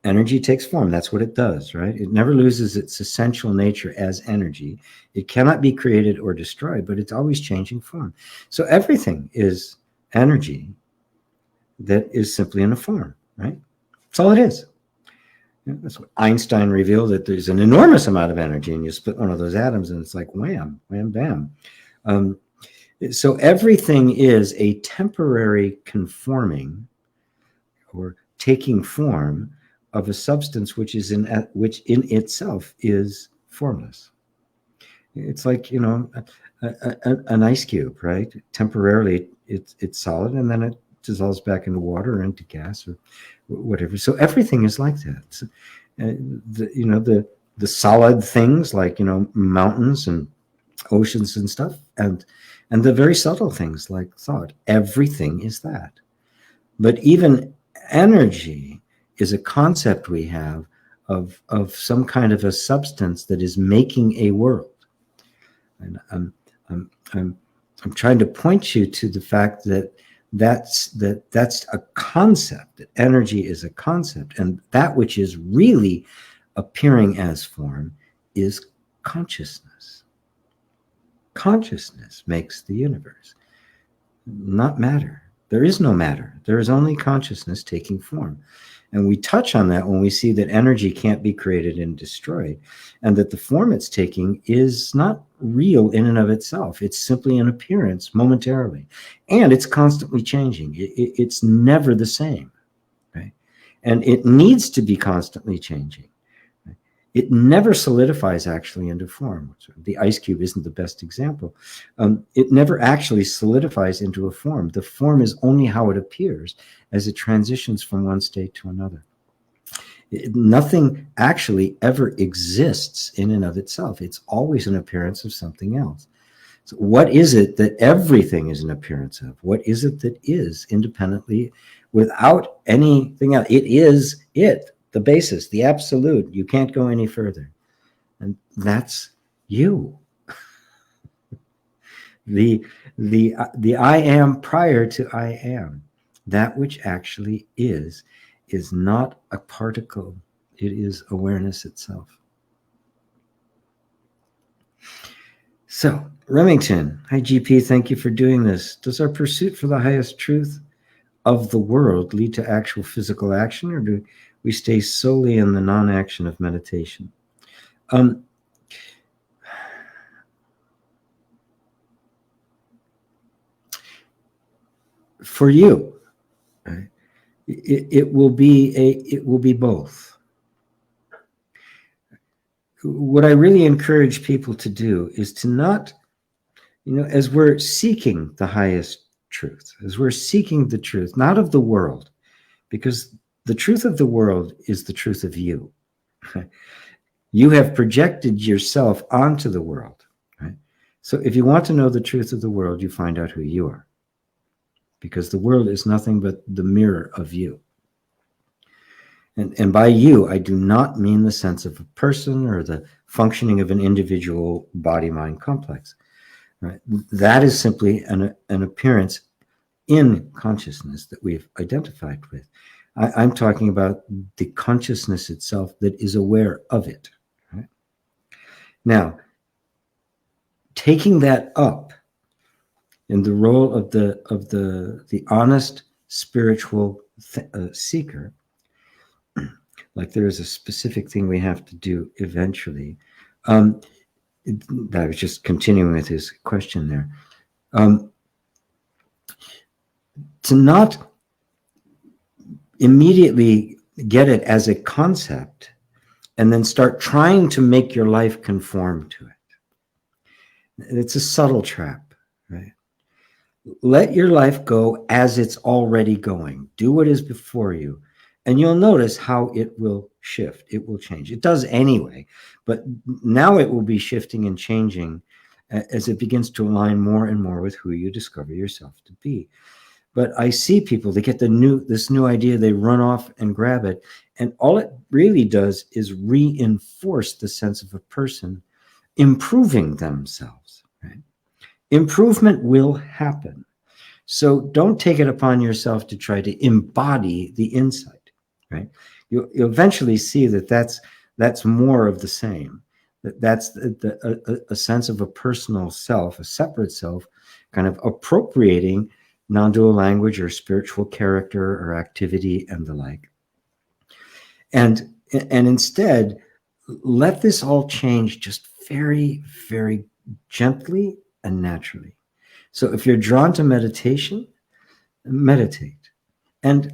Energy takes form. That's what it does, right? It never loses its essential nature as energy. It cannot be created or destroyed, but it's always changing form. So everything is energy that is simply in a form, right? That's all it is. That's what Einstein revealed, that there's an enormous amount of energy, and you split one of those atoms and it's like wham, wham, bam. So everything is a temporary conforming or taking form of a substance which in itself is formless. It's like, you know, an ice cube, right? Temporarily it's solid, and then it dissolves back into water or into gas or whatever. So everything is like that. So, the solid things like, you know, mountains and oceans and stuff, and the very subtle things like thought. Everything is that. But even energy is a concept we have of some kind of a substance that is making a world. And I'm trying to point you to the fact that that's a concept, that energy is a concept, and that which is really appearing as form is consciousness. Consciousness makes the universe, not matter. There is no matter. There is only consciousness taking form. And we touch on that when we see that energy can't be created and destroyed, and that the form it's taking is not real in and of itself. It's simply an appearance momentarily, and it's constantly changing. It's never the same, right? And it needs to be constantly changing. Right? It never solidifies actually into form. The ice cube isn't the best example. It never actually solidifies into a form. The form is only how it appears as it transitions from one state to another. Nothing actually ever exists in and of itself. It's always an appearance of something else. So what is it that everything is an appearance of? What is it that is independently without anything else? It is it, the basis, the absolute. You can't go any further. And that's you. The I am prior to I am. That which actually is not a particle. It is awareness itself. So, Remington, hi GP, thank you for doing this. Does our pursuit for the highest truth of the world lead to actual physical action, or do we stay solely in the non-action of meditation? For you, right? It will be both. What I really encourage people to do is to not, as we're seeking the highest truth, as we're seeking the truth, not of the world, because the truth of the world is the truth of you. You have projected yourself onto the world, right? So if you want to know the truth of the world, you find out who you are, because the world is nothing but the mirror of you. And by you, I do not mean the sense of a person or the functioning of an individual body-mind complex. Right? That is simply an appearance in consciousness that we've identified with. I'm talking about the consciousness itself that is aware of it. Right? Now, taking that up in the role of the honest spiritual seeker, like there is a specific thing we have to do eventually. I was just continuing with his question there. To not immediately get it as a concept and then start trying to make your life conform to it. It's a subtle trap, right? Let your life go as it's already going. Do what is before you. And you'll notice how it will shift. It will change. It does anyway, but now it will be shifting and changing as it begins to align more and more with who you discover yourself to be. But I see people, they get this new idea, they run off and grab it, and all it really does is reinforce the sense of a person improving themselves. Right? Improvement will happen. So don't take it upon yourself to try to embody the insight. Right? you'll eventually see that that's more of the same. That's a sense of a personal self, a separate self, kind of appropriating non-dual language or spiritual character or activity and the like. And instead, let this all change just very, very gently and naturally. So if you're drawn to meditation, meditate and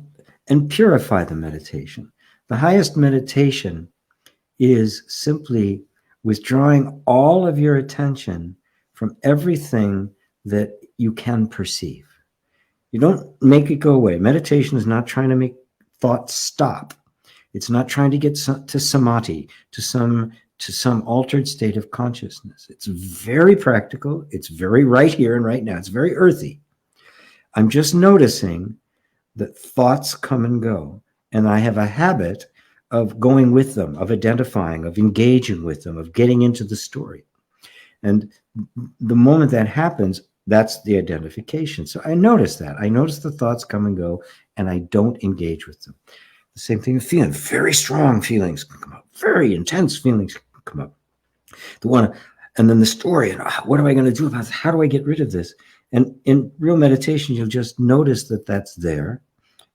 purify the meditation. The highest meditation is simply withdrawing all of your attention from everything that you can perceive. You don't make it go away. Meditation is not trying to make thoughts stop. It's not trying to get to samadhi, to some altered state of consciousness. It's very practical. It's very right here and right now. It's very earthy. I'm just noticing that thoughts come and go, and I have a habit of going with them, of identifying, of engaging with them, of getting into the story. And the moment that happens, that's the identification. So I notice that. I notice the thoughts come and go, and I don't engage with them. The same thing with feeling. Very strong feelings can come up. Very intense feelings can come up. And then the story, and what am I going to do about this? How do I get rid of this? And in real meditation, you'll just notice that that's there,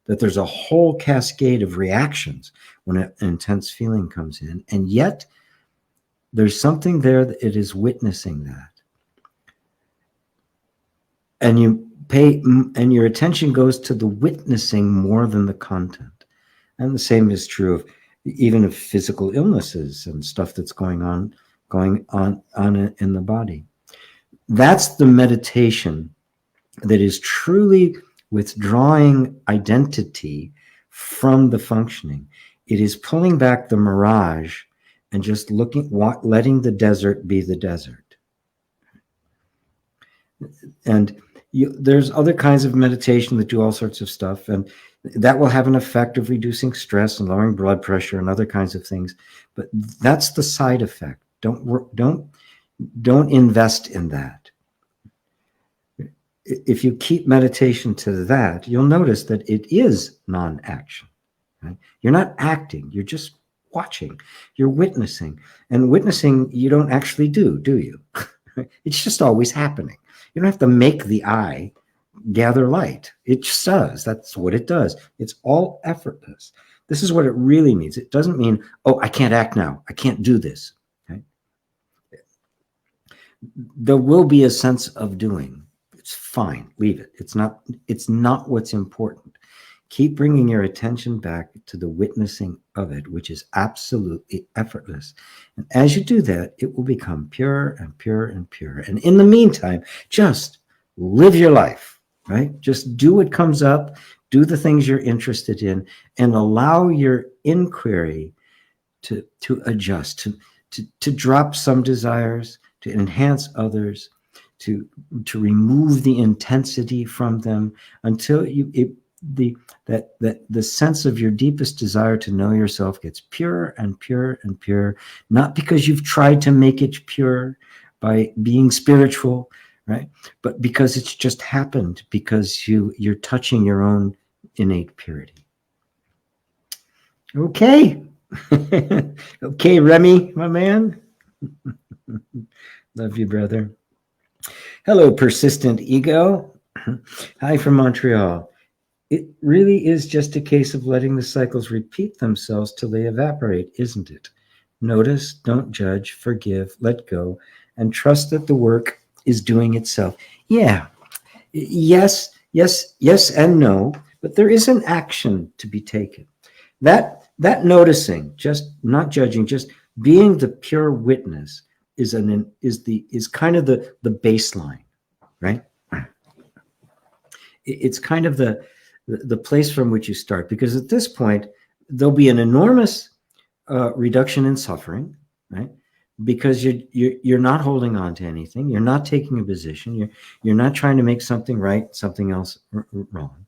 that there's a whole cascade of reactions when an intense feeling comes in. And yet there's something there that it is witnessing that. And your attention goes to the witnessing more than the content. And the same is true of even of physical illnesses and stuff that's going on in the body. That's the meditation that is truly withdrawing identity from the functioning. It is pulling back the mirage and just letting the desert be the desert. And there's other kinds of meditation that do all sorts of stuff, and that will have an effect of reducing stress and lowering blood pressure and other kinds of things. But that's the side effect. Don't invest in that. If you keep meditation to that, you'll notice that it is non-action. Right? You're not acting. You're just watching. You're witnessing. And witnessing you don't actually do you? It's just always happening. You don't have to make the eye gather light. It just does. That's what it does. It's all effortless. This is what it really means. It doesn't mean, oh, I can't act now. I can't do this. Okay? There will be a sense of doing. It's fine. Leave it. It's not what's important. Keep bringing your attention back to the witnessing of it, which is absolutely effortless. And as you do that, it will become pure and pure and pure. And in the meantime, just live your life, right? Just do what comes up, do the things you're interested in, and allow your inquiry to adjust, to drop some desires, to enhance others, to remove the intensity from them until the sense of your deepest desire to know yourself gets pure and pure and pure, not because you've tried to make it pure by being spiritual, right? But because it's just happened, because you're touching your own innate purity. Okay. Okay, Remy, my man. Love you, brother. Hello, persistent ego. Hi from Montreal. It really is just a case of letting the cycles repeat themselves till they evaporate, isn't it? Notice, don't judge, forgive, let go, and trust that the work is doing itself. Yeah. Yes, and no, but there is an action to be taken. That noticing, just not judging, just being the pure witness is kind of the baseline, right? It's kind of the place from which you start, because at this point there'll be an enormous reduction in suffering, right? Because you're not holding on to anything, you're not taking a position, you're not trying to make something right, something else wrong.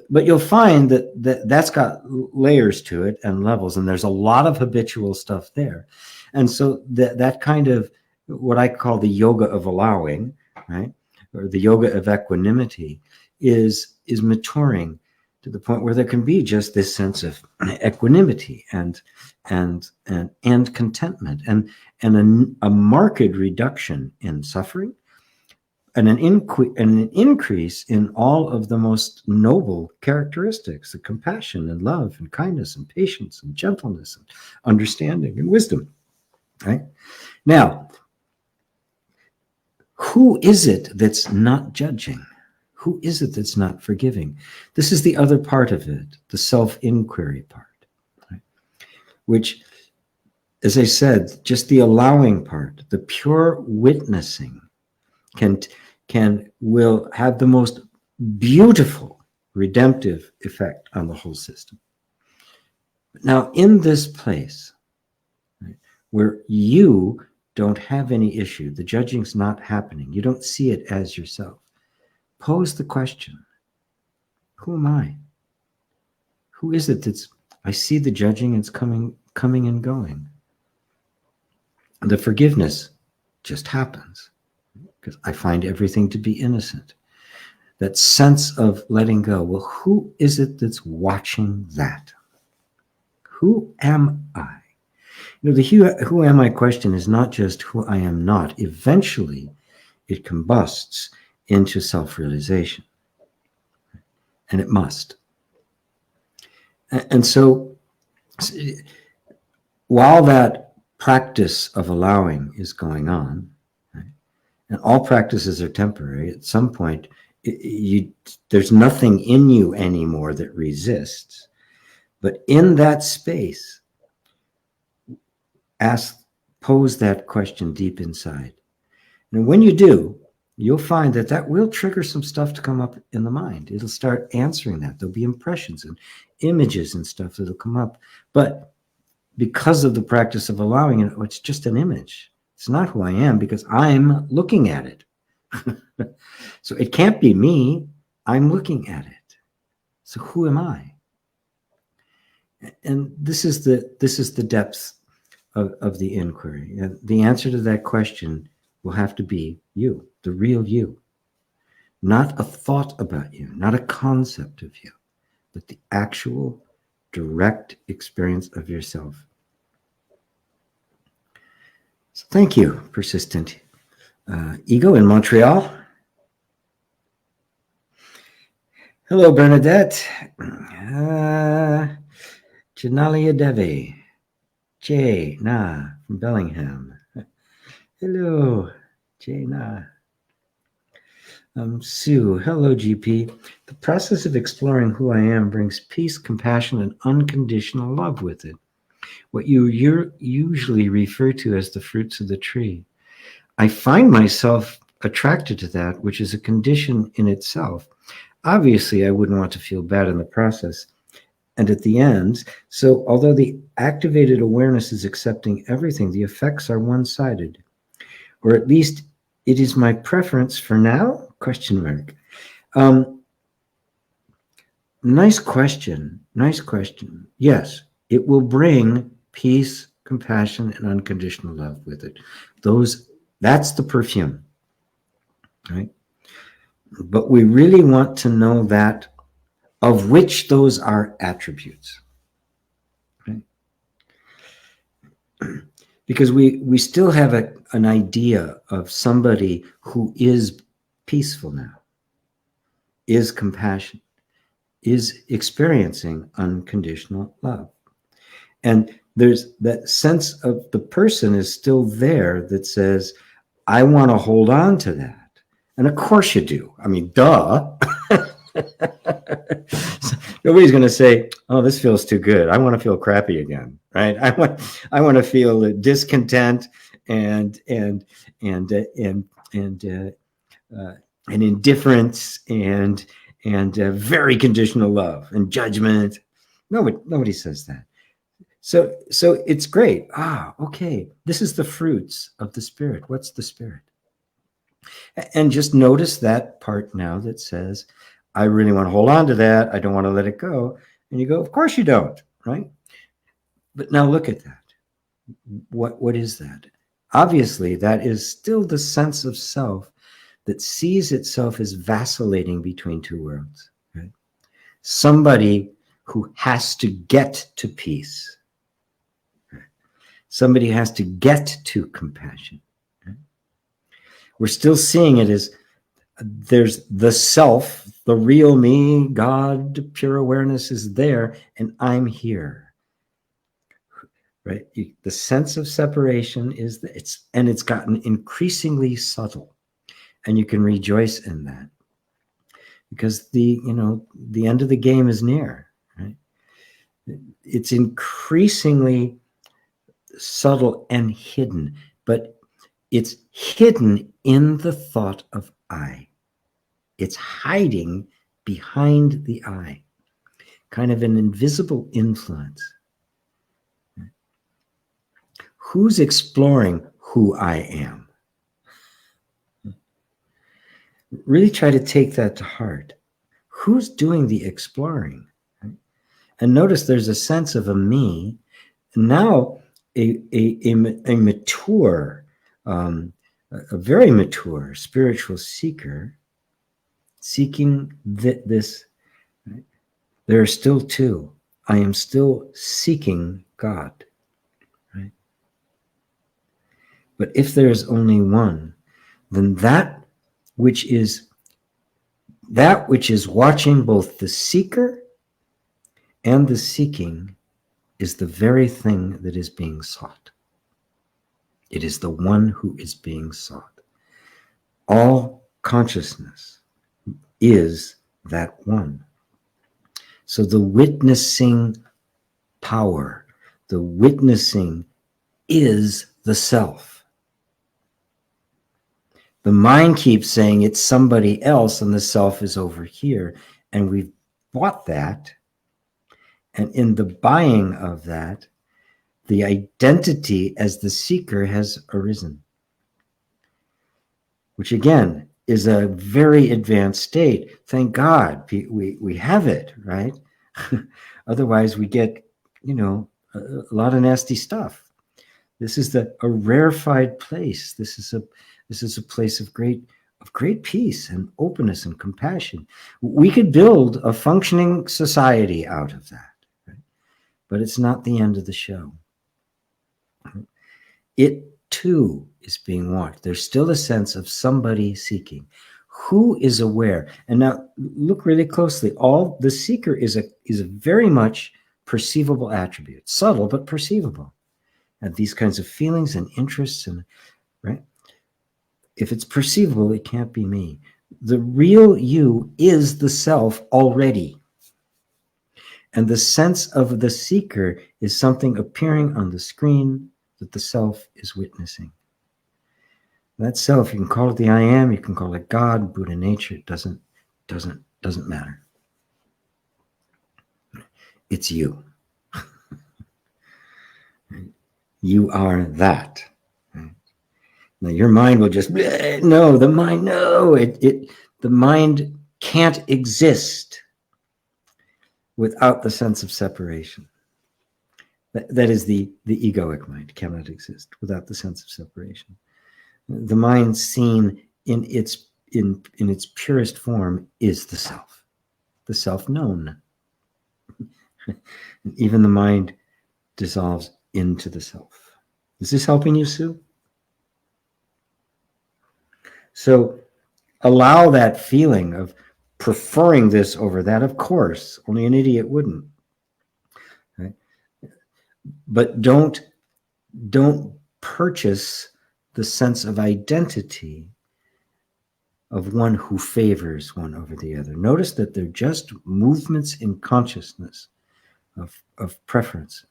But you'll find that's got layers to it and levels, and there's a lot of habitual stuff there. And so that kind of what I call the yoga of allowing, right, or the yoga of equanimity, is maturing to the point where there can be just this sense of equanimity and contentment and a marked reduction in suffering and an increase in all of the most noble characteristics, the compassion and love and kindness and patience and gentleness and understanding and wisdom, right? Now, who is it that's not judging? Who is it that's not forgiving? This is the other part of it, the self-inquiry part, right? Which, as I said, just the allowing part, the pure witnessing will have the most beautiful redemptive effect on the whole system. Now, in this place, right, where you don't have any issue, the judging's not happening, you don't see it as yourself, pose the question, who am I? Who is it that's, I see the judging, it's coming and going. The forgiveness just happens because I find everything to be innocent. That sense of letting go. Well, who is it that's watching that? Who am I? You know, the who am I question is not just who I am not. Eventually, it combusts into self-realization. And it must. And so, while that practice of allowing is going on, right, and all practices are temporary, at some point, there's nothing in you anymore that resists. But in that space, pose that question deep inside. And when you do, you'll find that will trigger some stuff to come up in the mind. It'll start answering that. There'll be impressions and images and stuff that'll come up. But because of the practice of allowing it, it's just an image. It's not who I am because I'm looking at it. So it can't be me. I'm looking at it. So who am I? And this is the depth of the inquiry. And the answer to that question will have to be you, the real you. Not a thought about you, not a concept of you, but the actual direct experience of yourself. So thank you, persistent ego in Montreal. Hello, Bernadette. Janalia Devi. Jay Na from Bellingham. Hello, Jay Na. Sue, hello, GP. The process of exploring who I am brings peace, compassion, and unconditional love with it. What you usually refer to as the fruits of the tree. I find myself attracted to that, which is a condition in itself. Obviously, I wouldn't want to feel bad in the process. And at the end, so although the activated awareness is accepting everything, the effects are one-sided. Or at least it is my preference for now? Question mark. Nice question. Nice question. Yes, it will bring peace, compassion, and unconditional love with it. That's the perfume, right? But we really want to know that of which those are attributes, right? Because we still have an idea of somebody who is peaceful now, is compassionate, is experiencing unconditional love. And there's that sense of the person is still there that says, I want to hold on to that. And of course you do. I mean, duh. Nobody's going to say, oh, this feels too good. I want to feel crappy again, right? I want to feel discontent and indifference and very conditional love and judgment. Nobody says that. So it's great. Okay. This is the fruits of the Spirit. What's the Spirit? And just notice that part now that says, I really want to hold on to that. I don't want to let it go. And you go, of course you don't, right? But now look at that. What is that? Obviously, that is still the sense of self that sees itself as vacillating between two worlds, right? somebody who has to get to peace. Somebody has to get to compassion. We're still seeing it as there's the self, the real me, God, pure awareness is there, and I'm here. Right? The sense of separation is it's gotten increasingly subtle, and you can rejoice in that because the end of the game is near. Right? It's increasingly subtle and hidden, but it's hidden in the thought of I. It's hiding behind the I, kind of an invisible influence. Who's exploring who I am? Really try to take that to heart. Who's doing the exploring? And notice there's a sense of a me. Now, a mature, a very mature spiritual seeker seeking this. Right? There are still two. I am still seeking God. Right? But if there is only one, then that which is watching both the seeker and the seeking is the very thing that is being sought. It is the one who is being sought. All consciousness is that one. So the witnessing power, the witnessing is the self. The mind keeps saying it's somebody else and the self is over here. And we've bought that. And in the buying of that, the identity as the seeker has arisen, which again is a very advanced state. Thank God we have it, right? Otherwise we get, a lot of nasty stuff. This is a rarefied place. This is a place of great peace and openness and compassion. We could build a functioning society out of that, right? But it's not the end of the show. It too is being watched. There's still a sense of somebody seeking. Who is aware? And now look really closely. All the seeker is a very much perceivable attribute, subtle but perceivable. And these kinds of feelings and interests, and right. If it's perceivable, it can't be me. The real you is the self already. And the sense of the seeker is something appearing on the screen that the self is witnessing. That self, you can call it the I am, you can call it God, Buddha nature, it doesn't matter. It's you. You are that. Now your mind will just, no, the mind, no, the mind can't exist without the sense of separation. That is the egoic mind cannot exist without the sense of separation. The mind seen in its purest form is the self known. Even the mind dissolves into the self. Is this helping you, Sue? So allow that feeling of preferring this over that. Of course, only an idiot wouldn't. Right? But don't purchase the sense of identity of one who favors one over the other. Notice that they're just movements in consciousness of preference.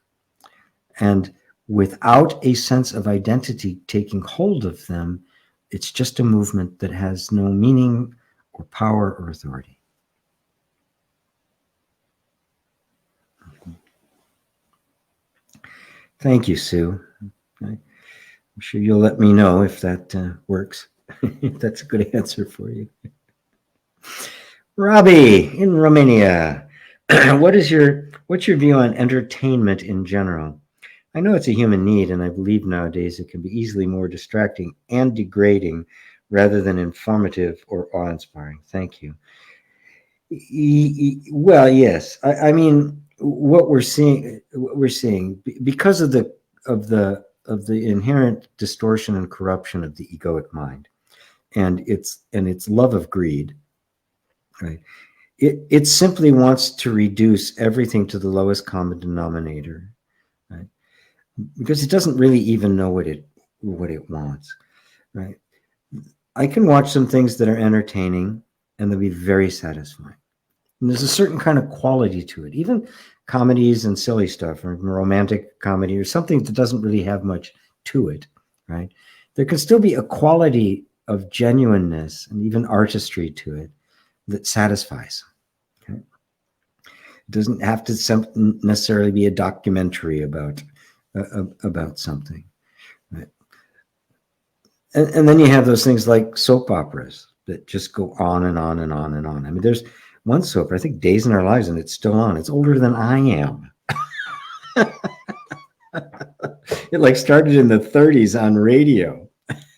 And without a sense of identity taking hold of them, it's just a movement that has no meaning or power or authority. Thank you, Sue. I'm sure you'll let me know if that works. If that's a good answer for you. Robbie in Romania. What's your view on entertainment in general? I know it's a human need, and I believe nowadays it can be easily more distracting and degrading rather than informative or awe-inspiring. Thank you. Well, yes. I mean, what we're seeing because of the inherent distortion and corruption of the egoic mind, and its love of greed, right? It simply wants to reduce everything to the lowest common denominator, right? Because it doesn't really even know what it wants, right? I can watch some things that are entertaining, and they'll be very satisfying. And there's a certain kind of quality to it. Even comedies and silly stuff, or romantic comedy, or something that doesn't really have much to it, right? There can still be a quality of genuineness and even artistry to it that satisfies. Okay? It doesn't have to necessarily be a documentary about something, right? And then you have those things like soap operas that just go on and on and on and on. I mean, there's one soap, I think Days in Our Lives, and it's still on. It's older than I am. It like started in the 30s on radio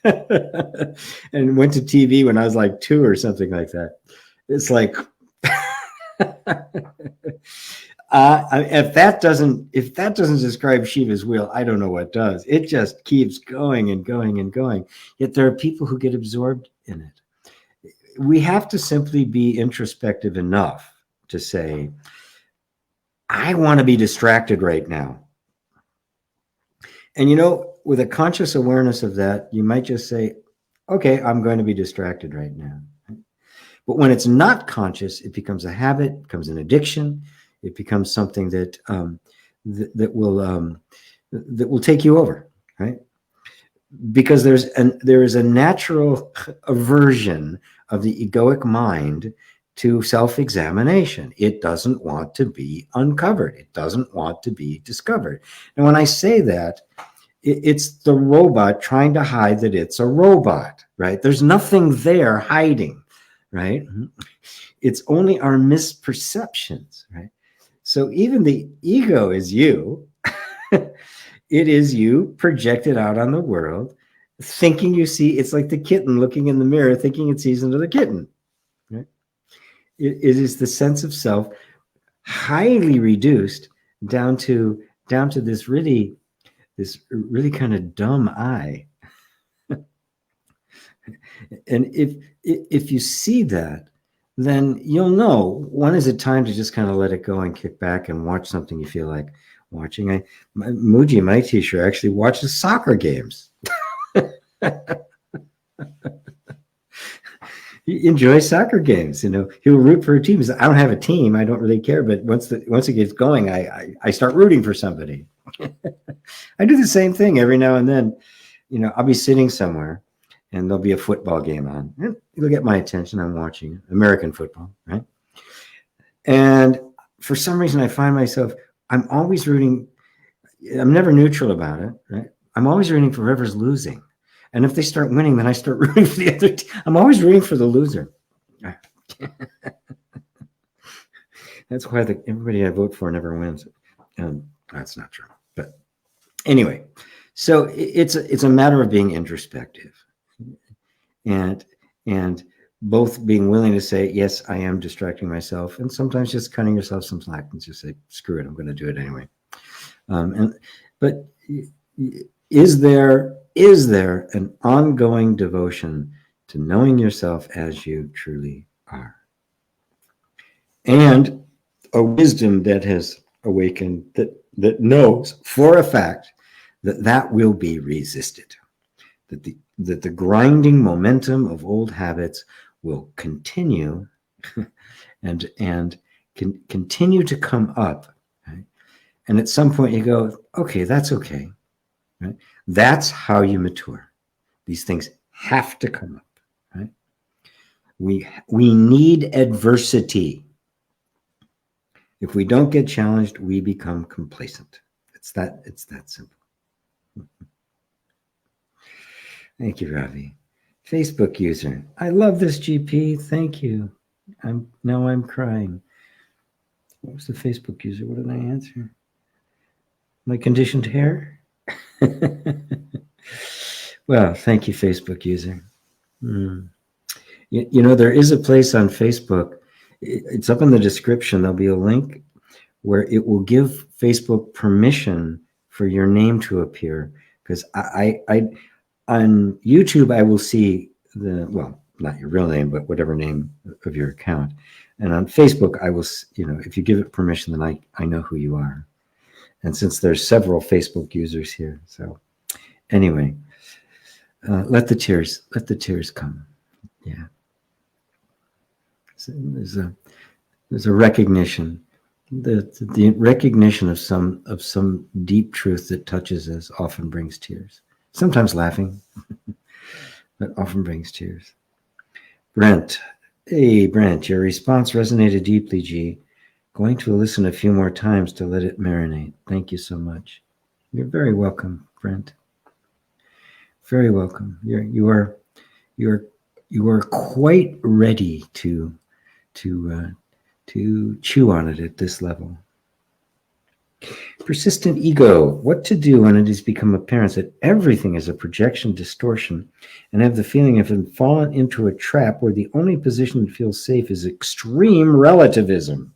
and went to TV when I was like 2 or something like that. It's like, if that doesn't describe Shiva's wheel, I don't know what does. It just keeps going and going and going. Yet there are people who get absorbed in it. We have to simply be introspective enough to say, I want to be distracted right now. And with a conscious awareness of that, you might just say, okay, I'm going to be distracted right now. But when it's not conscious, it becomes a habit, becomes an addiction. It becomes something that that will take you over, right? Because there is a natural aversion of the egoic mind to self-examination. It doesn't want to be uncovered. It doesn't want to be discovered. And when I say that, it's the robot trying to hide that it's a robot, right? There's nothing there hiding, right? It's only our misperceptions, right? So even the ego is you. It is you projected out on the world, thinking you see. It's like the kitten looking in the mirror, thinking it sees another kitten. Right? It is the sense of self highly reduced down to this really kind of dumb I. And if you see that, then you'll know when is it time to just kind of let it go and kick back and watch something you feel like watching. Muji, my teacher, actually watches soccer games. He enjoys soccer games. He'll root for a team. He says, I don't have a team. I don't really care. But once it gets going, I start rooting for somebody. I do the same thing every now and then. I'll be sitting somewhere and there'll be a football game on. It'll get my attention. I'm watching American football, right? And for some reason, I find myself, I'm always rooting. I'm never neutral about it, right? I'm always rooting for whoever's losing. And if they start winning, then I start rooting for the other team. I'm always rooting for the loser. That's why everybody I vote for never wins. That's not true. But anyway, so it's a matter of being introspective. And both being willing to say, yes, I am distracting myself, and sometimes just cutting yourself some slack and just say, screw it, I'm going to do it anyway. But is there an ongoing devotion to knowing yourself as you truly are? And a wisdom that has awakened that knows for a fact that will be resisted. That the grinding momentum of old habits will continue and continue to come up. Right? And at some point you go, okay, that's okay. Right? That's how you mature. These things have to come up. Right? We need adversity. If we don't get challenged, we become complacent. It's that simple. Thank you, Ravi. Facebook user. I love this, GP. Thank you. I'm crying. What was the Facebook user? What did I answer? My conditioned hair? Well, thank you, Facebook user. There is a place on Facebook. It's up in the description. There'll be a link where it will give Facebook permission for your name to appear. Because I on YouTube, I will see not your real name, but whatever name of your account. And on Facebook, I will, if you give it permission, then I know who you are. And since there's several Facebook users here, so anyway, let the tears come. Yeah. So there's a recognition. The recognition of some deep truth that touches us often brings tears. Sometimes laughing, but often brings tears. Brent. Hey, Brent, your response resonated deeply, G. Going to listen a few more times to let it marinate. Thank you so much. You're very welcome, Brent. Very welcome. You are quite ready to chew on it at this level. Persistent ego. What to do when it has become apparent that everything is a projection distortion, and have the feeling of having fallen into a trap where the only position that feels safe is extreme relativism.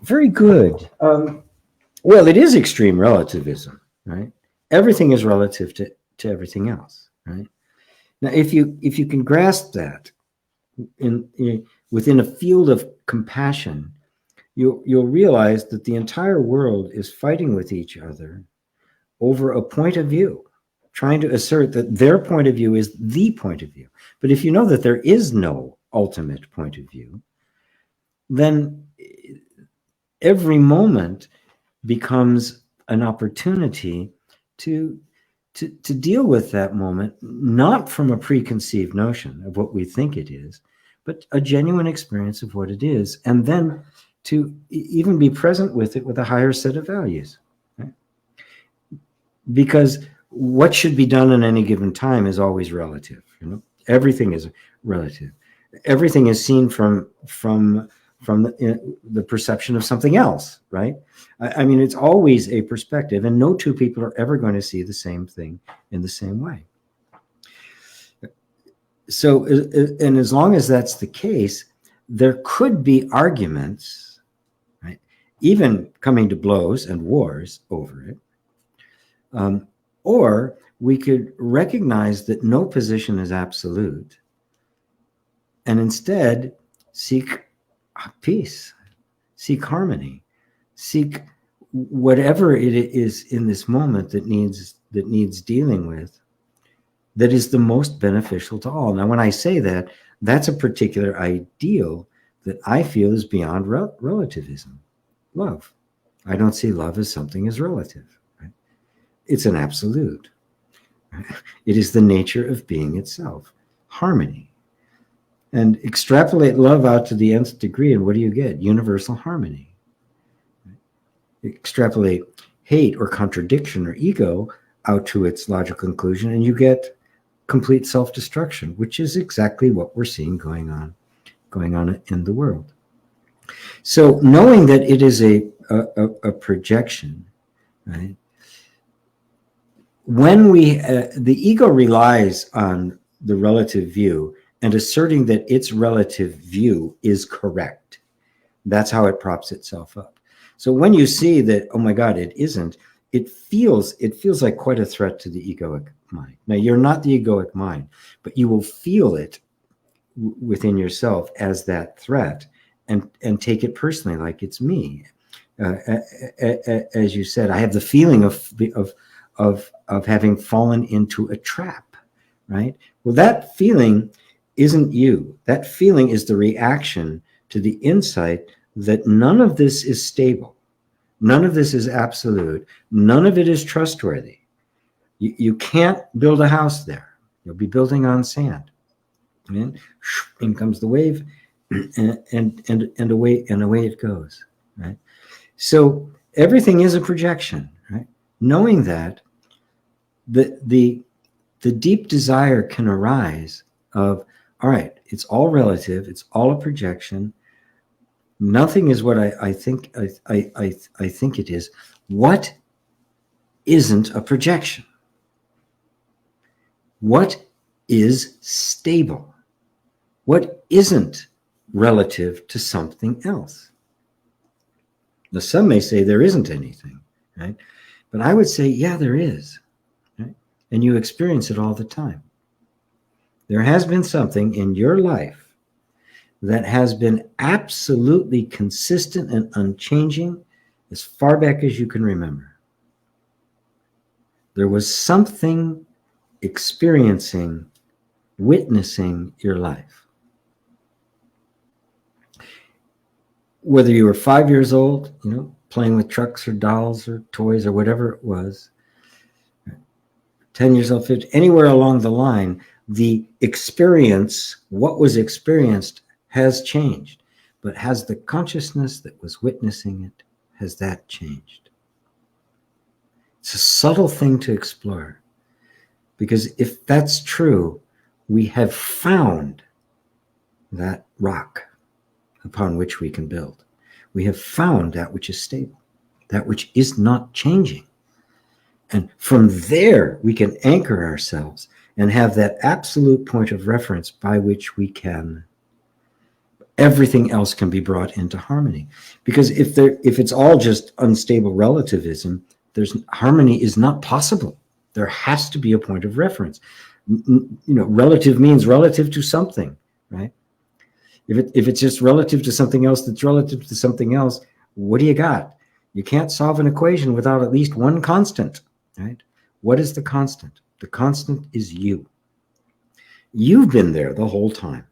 Very good. Well, it is extreme relativism, right? Everything is relative to everything else, right? Now, if you can grasp that within a field of compassion, you'll realize that the entire world is fighting with each other over a point of view, trying to assert that their point of view is the point of view. But if you know that there is no ultimate point of view, then every moment becomes an opportunity to deal with that moment, not from a preconceived notion of what we think it is, but a genuine experience of what it is, and then to even be present with it with a higher set of values. Right? Because what should be done in any given time is always relative. Everything is relative. Everything is seen from the perception of something else, right? I mean, it's always a perspective, and no two people are ever going to see the same thing in the same way. So, and as long as that's the case, there could be arguments, right? Even coming to blows and wars over it. Or we could recognize that no position is absolute and instead seek peace, seek harmony, seek whatever it is in this moment that needs dealing with, that is the most beneficial to all. Now, when I say that, that's a particular ideal that I feel is beyond relativism. Love. I don't see love as something as relative. Right? It's an absolute. Right? It is the nature of being itself. Harmony. And extrapolate love out to the nth degree, and what do you get? Universal harmony. Right? Extrapolate hate or contradiction or ego out to its logical conclusion, and you get complete self-destruction, which is exactly what we're seeing going on in the world. So knowing that it is a projection, right? When the ego relies on the relative view and asserting that its relative view is correct, that's how it props itself up. So when you see that, oh my God, it isn't, it feels like quite a threat to the egoic mind. Now, you're not the egoic mind, but you will feel it within yourself as that threat and take it personally, like it's me. As you said, I have the feeling of having fallen into a trap, right? Well, that feeling isn't you. That feeling is the reaction to the insight that none of this is stable. None of this is absolute. None of it is trustworthy. You can't build a house there. You'll be building on sand. And in comes the wave, and away it goes. Right. So everything is a projection. Right. Knowing that, the deep desire can arise of, all right, it's all relative. It's all a projection. Nothing is what I think it is. What isn't a projection? What is stable? What isn't relative to something else. Now, some may say there isn't anything, right? But I would say, yeah, there is, right? And you experience it all the time. There has been something in your life that has been absolutely consistent and unchanging as far back as you can remember. There was something experiencing, witnessing your life. Whether you were 5 years old, playing with trucks or dolls or toys or whatever it was, 10 years old, 50, anywhere along the line, the experience, what was experienced, has changed. But has the consciousness that was witnessing it, has that changed? It's a subtle thing to explore. Because if that's true, we have found that rock upon which we can build. We have found that which is stable, that which is not changing. And from there, we can anchor ourselves and have that absolute point of reference by which everything else can be brought into harmony. Because if it's all just unstable relativism, harmony is not possible. There has to be a point of reference. Relative means relative to something, right? If it's just relative to something else that's relative to something else, what do you got? You can't solve an equation without at least one constant, right? What is the constant? The constant is you. You've been there the whole time.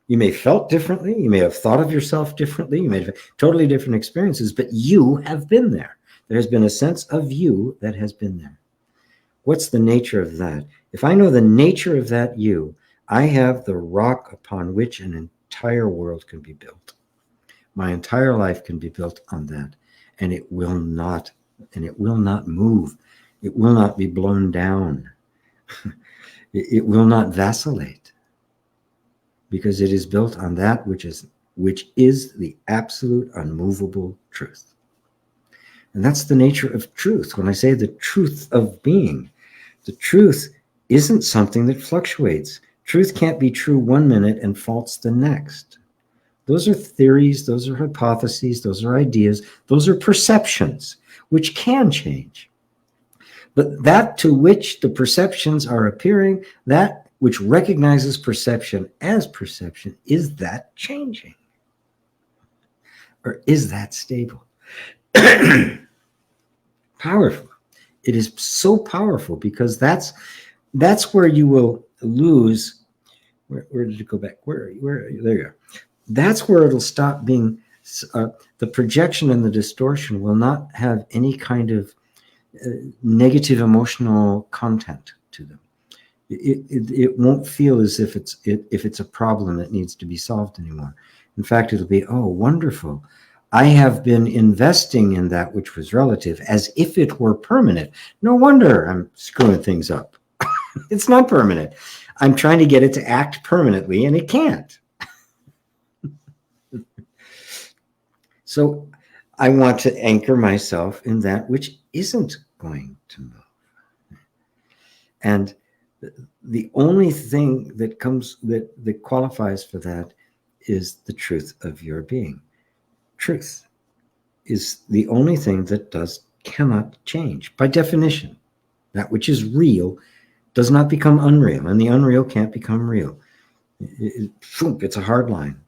You may have felt differently. You may have thought of yourself differently. You may have totally different experiences, but you have been there. There has been a sense of you that has been there. What's the nature of that? If I know the nature of that you, I have the rock upon which an entire world can be built. My entire life can be built on that, and it will not move. It will not be blown down. It will not vacillate, because it is built on that which is the absolute unmovable truth. And that's the nature of truth. When I say the truth of being, the truth isn't something that fluctuates. Truth can't be true 1 minute and false the next. Those are theories, those are hypotheses, those are ideas, those are perceptions, which can change. But that to which the perceptions are appearing, that which recognizes perception as perception, is that changing? Or is that stable? Powerful. It is so powerful, because that's where you will lose. Where did it go back? Where there you go. That's where it'll stop being. The projection and the distortion will not have any kind of negative emotional content to them. It won't feel as if it's a problem that needs to be solved anymore. In fact, it'll be, oh, wonderful. I have been investing in that which was relative as if it were permanent. No wonder I'm screwing things up. It's not permanent. I'm trying to get it to act permanently, and it can't. So I want to anchor myself in that which isn't going to move. And the only thing that qualifies for that is the truth of your being. Truth is the only thing that cannot change. By definition, that which is real does not become unreal, and the unreal can't become real. It's a hard line.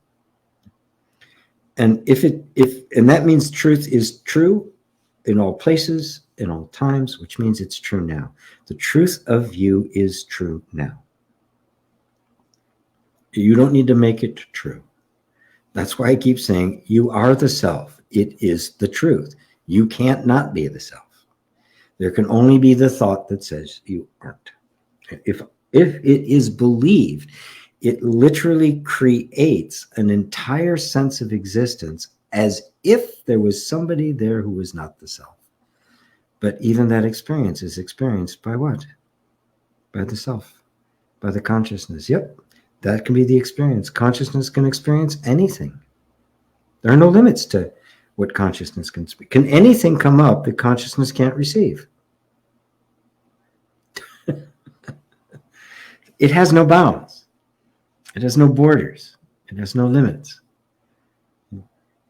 And and that means truth is true in all places, in all times, which means it's true now. The truth of you is true now. You don't need to make it true. That's why I keep saying you are the self. It is the truth. You can't not be the self. There can only be the thought that says you aren't. If it is believed, it literally creates an entire sense of existence as if there was somebody there who was not the self. But even that experience is experienced by what? By the self, by the consciousness. Yep, that can be the experience. Consciousness can experience anything. There are no limits to what consciousness can speak. Can anything come up that consciousness can't receive? It has no bounds. It has no borders. It has no limits.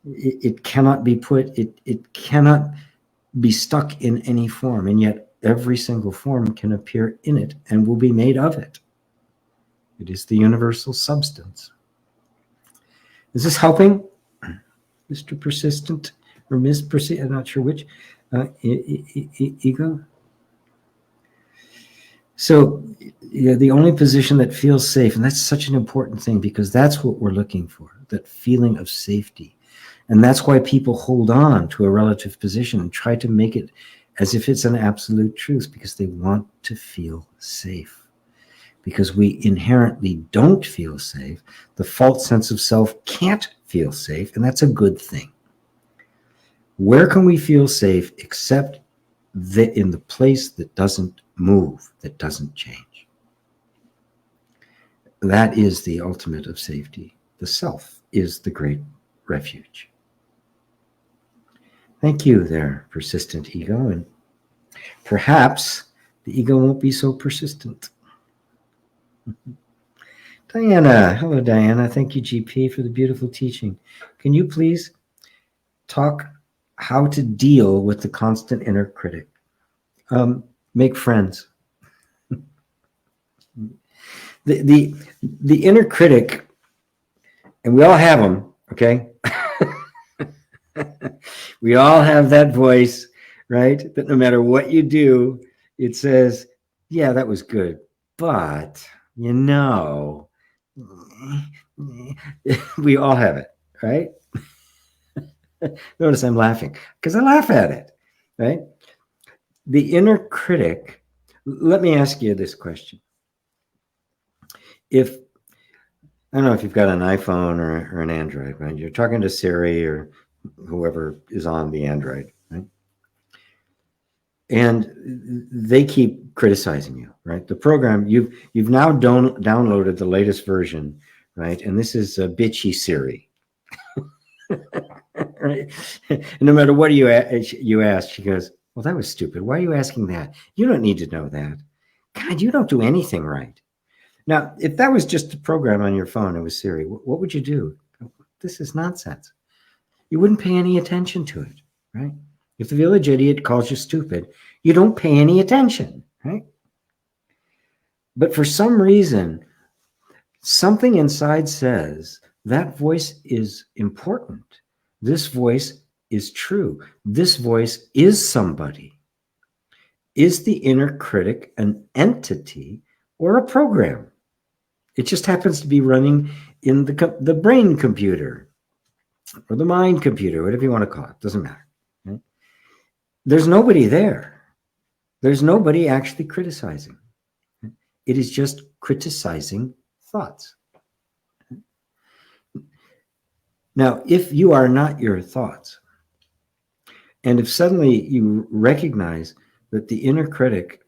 It cannot be put, it cannot be stuck in any form, and yet every single form can appear in it and will be made of it. It is the universal substance. Is this helping, Mr. Persistent or Miss Persistent? I'm not sure which. Ego? So the only position that feels safe, and that's such an important thing because that's what we're looking for, that feeling of safety. And that's why people hold on to a relative position and try to make it as if it's an absolute truth, because they want to feel safe. Because we inherently don't feel safe. The false sense of self can't feel safe, and that's a good thing. Where can we feel safe except in the place that doesn't move, that doesn't change? That is the ultimate of safety. The self is the great refuge. Thank you there, persistent ego, and perhaps the ego won't be so persistent. Diana, hello Diana. Thank you, GP, for the beautiful teaching. Can you please talk how to deal with the constant inner critic? Make friends. The inner critic, and we all have them, okay? We all have that voice, right? That no matter what you do, it says, yeah, that was good, but you know, we all have it, right? Notice I'm laughing because I laugh at it, right? The inner critic, let me ask you this question. If, I don't know if you've got an iPhone or an Android, right? You're talking to Siri or whoever is on the Android, right? And they keep criticizing you, right? The program, you've now downloaded the latest version, right? And this is a bitchy Siri. Right? And no matter what you ask, she goes, well, that was stupid. Why are you asking that? You don't need to know that. God, you don't do anything right. Now, if that was just a program on your phone, it was Siri, what would you do? This is nonsense. You wouldn't pay any attention to it, right? If the village idiot calls you stupid, you don't pay any attention, right? But for some reason, something inside says that voice is important. This voice is true. This voice is somebody. Is the inner critic an entity or a program? It just happens to be running in the brain computer or the mind computer, whatever you want to call it. Doesn't matter. Right? There's nobody there. There's nobody actually criticizing. It is just criticizing thoughts. Now, if you are not your thoughts, and if suddenly you recognize that the inner critic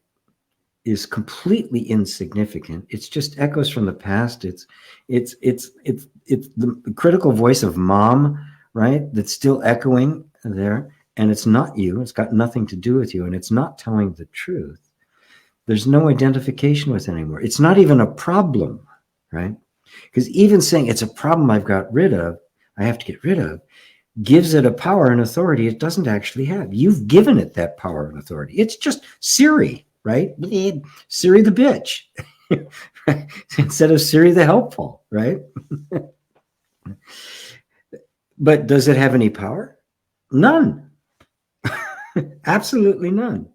is completely insignificant, it's just echoes from the past. It's the critical voice of mom, right? That's still echoing there, and it's not you. It's got nothing to do with you, and it's not telling the truth. There's no identification with it anymore. It's not even a problem, right? Because even saying it's a problem I've got rid of, I have to get rid of, gives it a power and authority it doesn't actually have. You've given it that power and authority. It's just Siri, right? Siri the bitch, instead of Siri the helpful, right? But does it have any power? None. Absolutely none.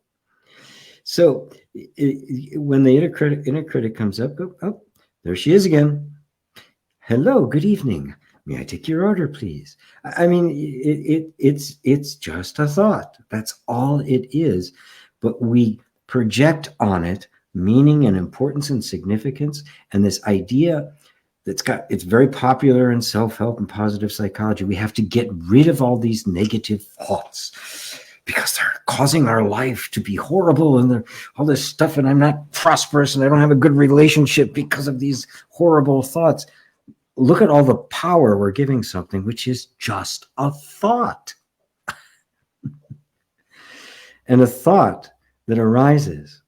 So when the inner critic comes up, oh, there she is again. Hello, good evening. May I take your order, please? I mean, it's just a thought. That's all it is. But we project on it meaning and importance and significance, and this idea it's very popular in self-help and positive psychology. We have to get rid of all these negative thoughts because they're causing our life to be horrible, and all this stuff, and I'm not prosperous, and I don't have a good relationship because of these horrible thoughts. Look at all the power we're giving something which is just a thought. And a thought that arises,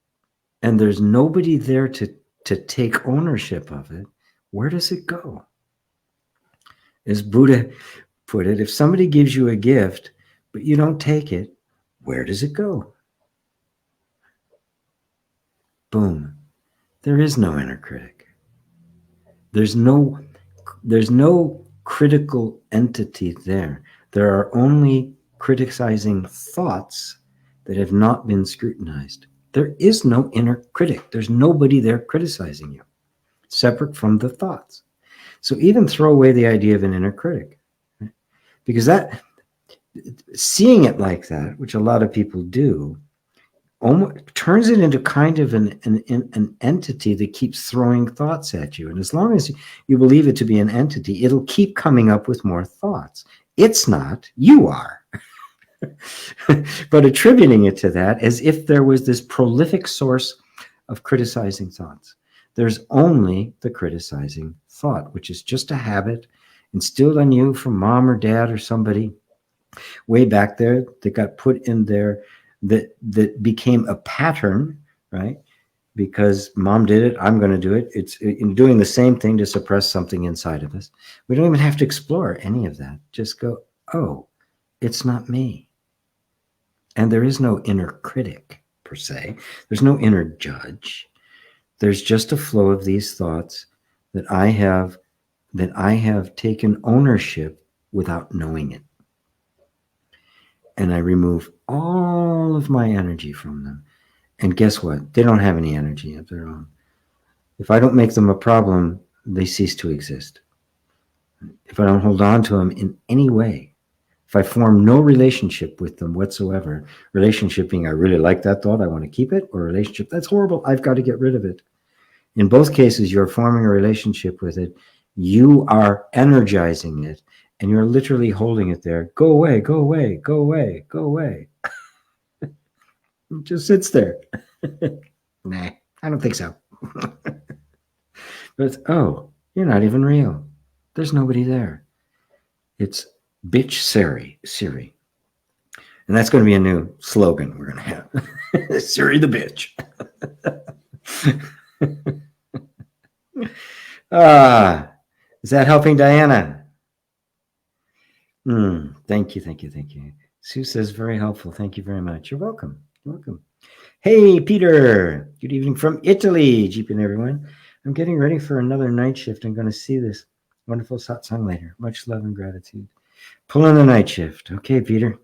and there's nobody there to take ownership of it. Where does it go? As Buddha put it, if somebody gives you a gift, but you don't take it, where does it go? Boom. There is no inner critic. There's no critical entity there. There are only criticizing thoughts that have not been scrutinized. There is no inner critic. There's nobody there criticizing you, separate from the thoughts. So even throw away the idea of an inner critic, right? Because that, seeing it like that, which a lot of people do, almost turns it into kind of an entity that keeps throwing thoughts at you. And as long as you believe it to be an entity, it'll keep coming up with more thoughts. It's not, you are. But attributing it to that as if there was this prolific source of criticizing thoughts. There's only the criticizing thought, which is just a habit instilled on you from mom or dad or somebody way back there that got put in there, that became a pattern, right? Because mom did it, I'm going to do it. It's in doing the same thing to suppress something inside of us. We don't even have to explore any of that. Just go, oh, it's not me. And there is no inner critic per se. There's no inner judge. There's just a flow of these thoughts that I have taken ownership without knowing it. And I remove all of my energy from them. And guess what? They don't have any energy of their own. If I don't make them a problem, they cease to exist. If I don't hold on to them in any way, if I form no relationship with them whatsoever, relationship being I really like that thought, I want to keep it, or relationship, that's horrible, I've got to get rid of it. In both cases, you're forming a relationship with it. You are energizing it, and you're literally holding it there. Go away, go away, go away, go away. It just sits there. Nah, I don't think so. But oh, you're not even real. There's nobody there. It's bitch Siri. And that's going to be a new slogan we're going to have. Siri the bitch. Is that helping, Diana? Thank you. Sue says very helpful. Thank you very much. You're welcome. Hey, Peter. Good evening from Italy. GP and everyone. I'm getting ready for another night shift. I'm going to see this wonderful satsang later. Much love and gratitude. Pulling the night shift. Okay, Peter.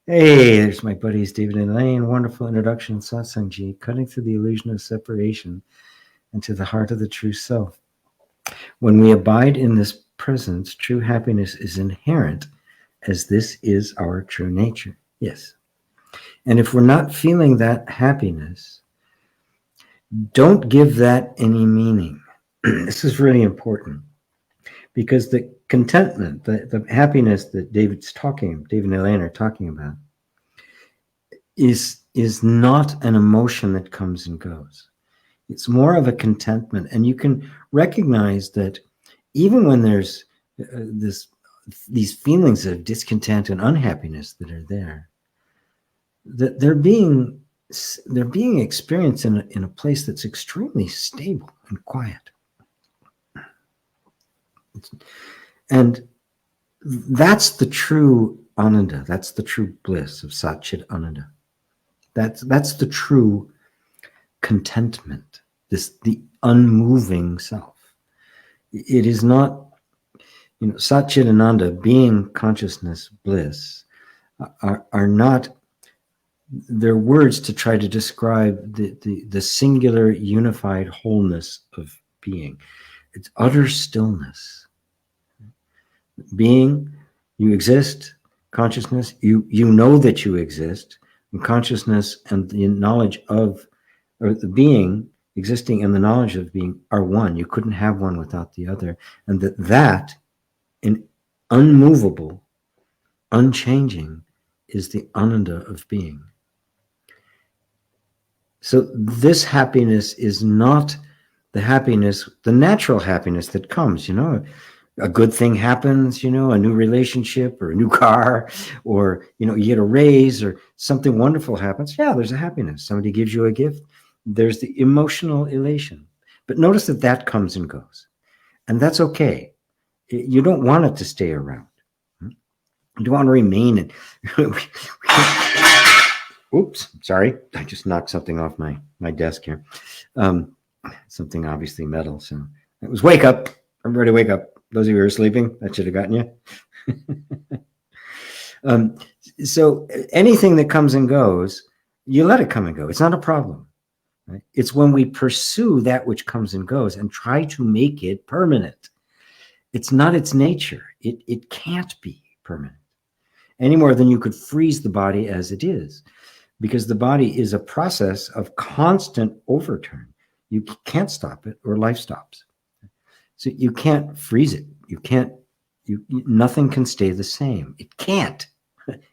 Hey, there's my buddies David and Elaine. Wonderful introduction, Satsang G. Cutting through the illusion of separation into the heart of the true self. When we abide in this presence, true happiness is inherent, as this is our true nature. Yes. And if we're not feeling that happiness, don't give that any meaning. This is really important, because the contentment, the happiness that David and Elaine are talking about, is not an emotion that comes and goes. It's more of a contentment. And you can recognize that even when there's these feelings of discontent and unhappiness that are there, that they're being experienced in a place that's extremely stable and quiet. And that's the true Ananda. That's the true bliss of Satchit Ananda. That's the true contentment, the unmoving self. It is not, Satchit Ananda, being consciousness, bliss, are not, they're words to try to describe the singular unified wholeness of being. It's utter stillness. Being, you exist. Consciousness, you know that you exist. And consciousness and the knowledge of, or the being existing and the knowledge of being are one. You couldn't have one without the other. And that in unmovable, unchanging, is the Ananda of being. So this happiness is not the happiness, the natural happiness that comes, a good thing happens, a new relationship or a new car, or, you get a raise or something wonderful happens. Yeah, there's a happiness. Somebody gives you a gift. There's the emotional elation. But notice that comes and goes. And that's okay. You don't want it to stay around. You don't want to remain in. Oops, sorry. I just knocked something off my desk here. Something obviously metal. So it was wake up. Everybody wake up. Those of you who are sleeping, that should have gotten you. So anything that comes and goes, you let it come and go. It's not a problem. Right? It's when we pursue that which comes and goes and try to make it permanent. It's not its nature. It can't be permanent any more than you could freeze the body as it is, because the body is a process of constant overturn. You can't stop it or life stops. So you can't freeze it. You can't, nothing can stay the same. It can't.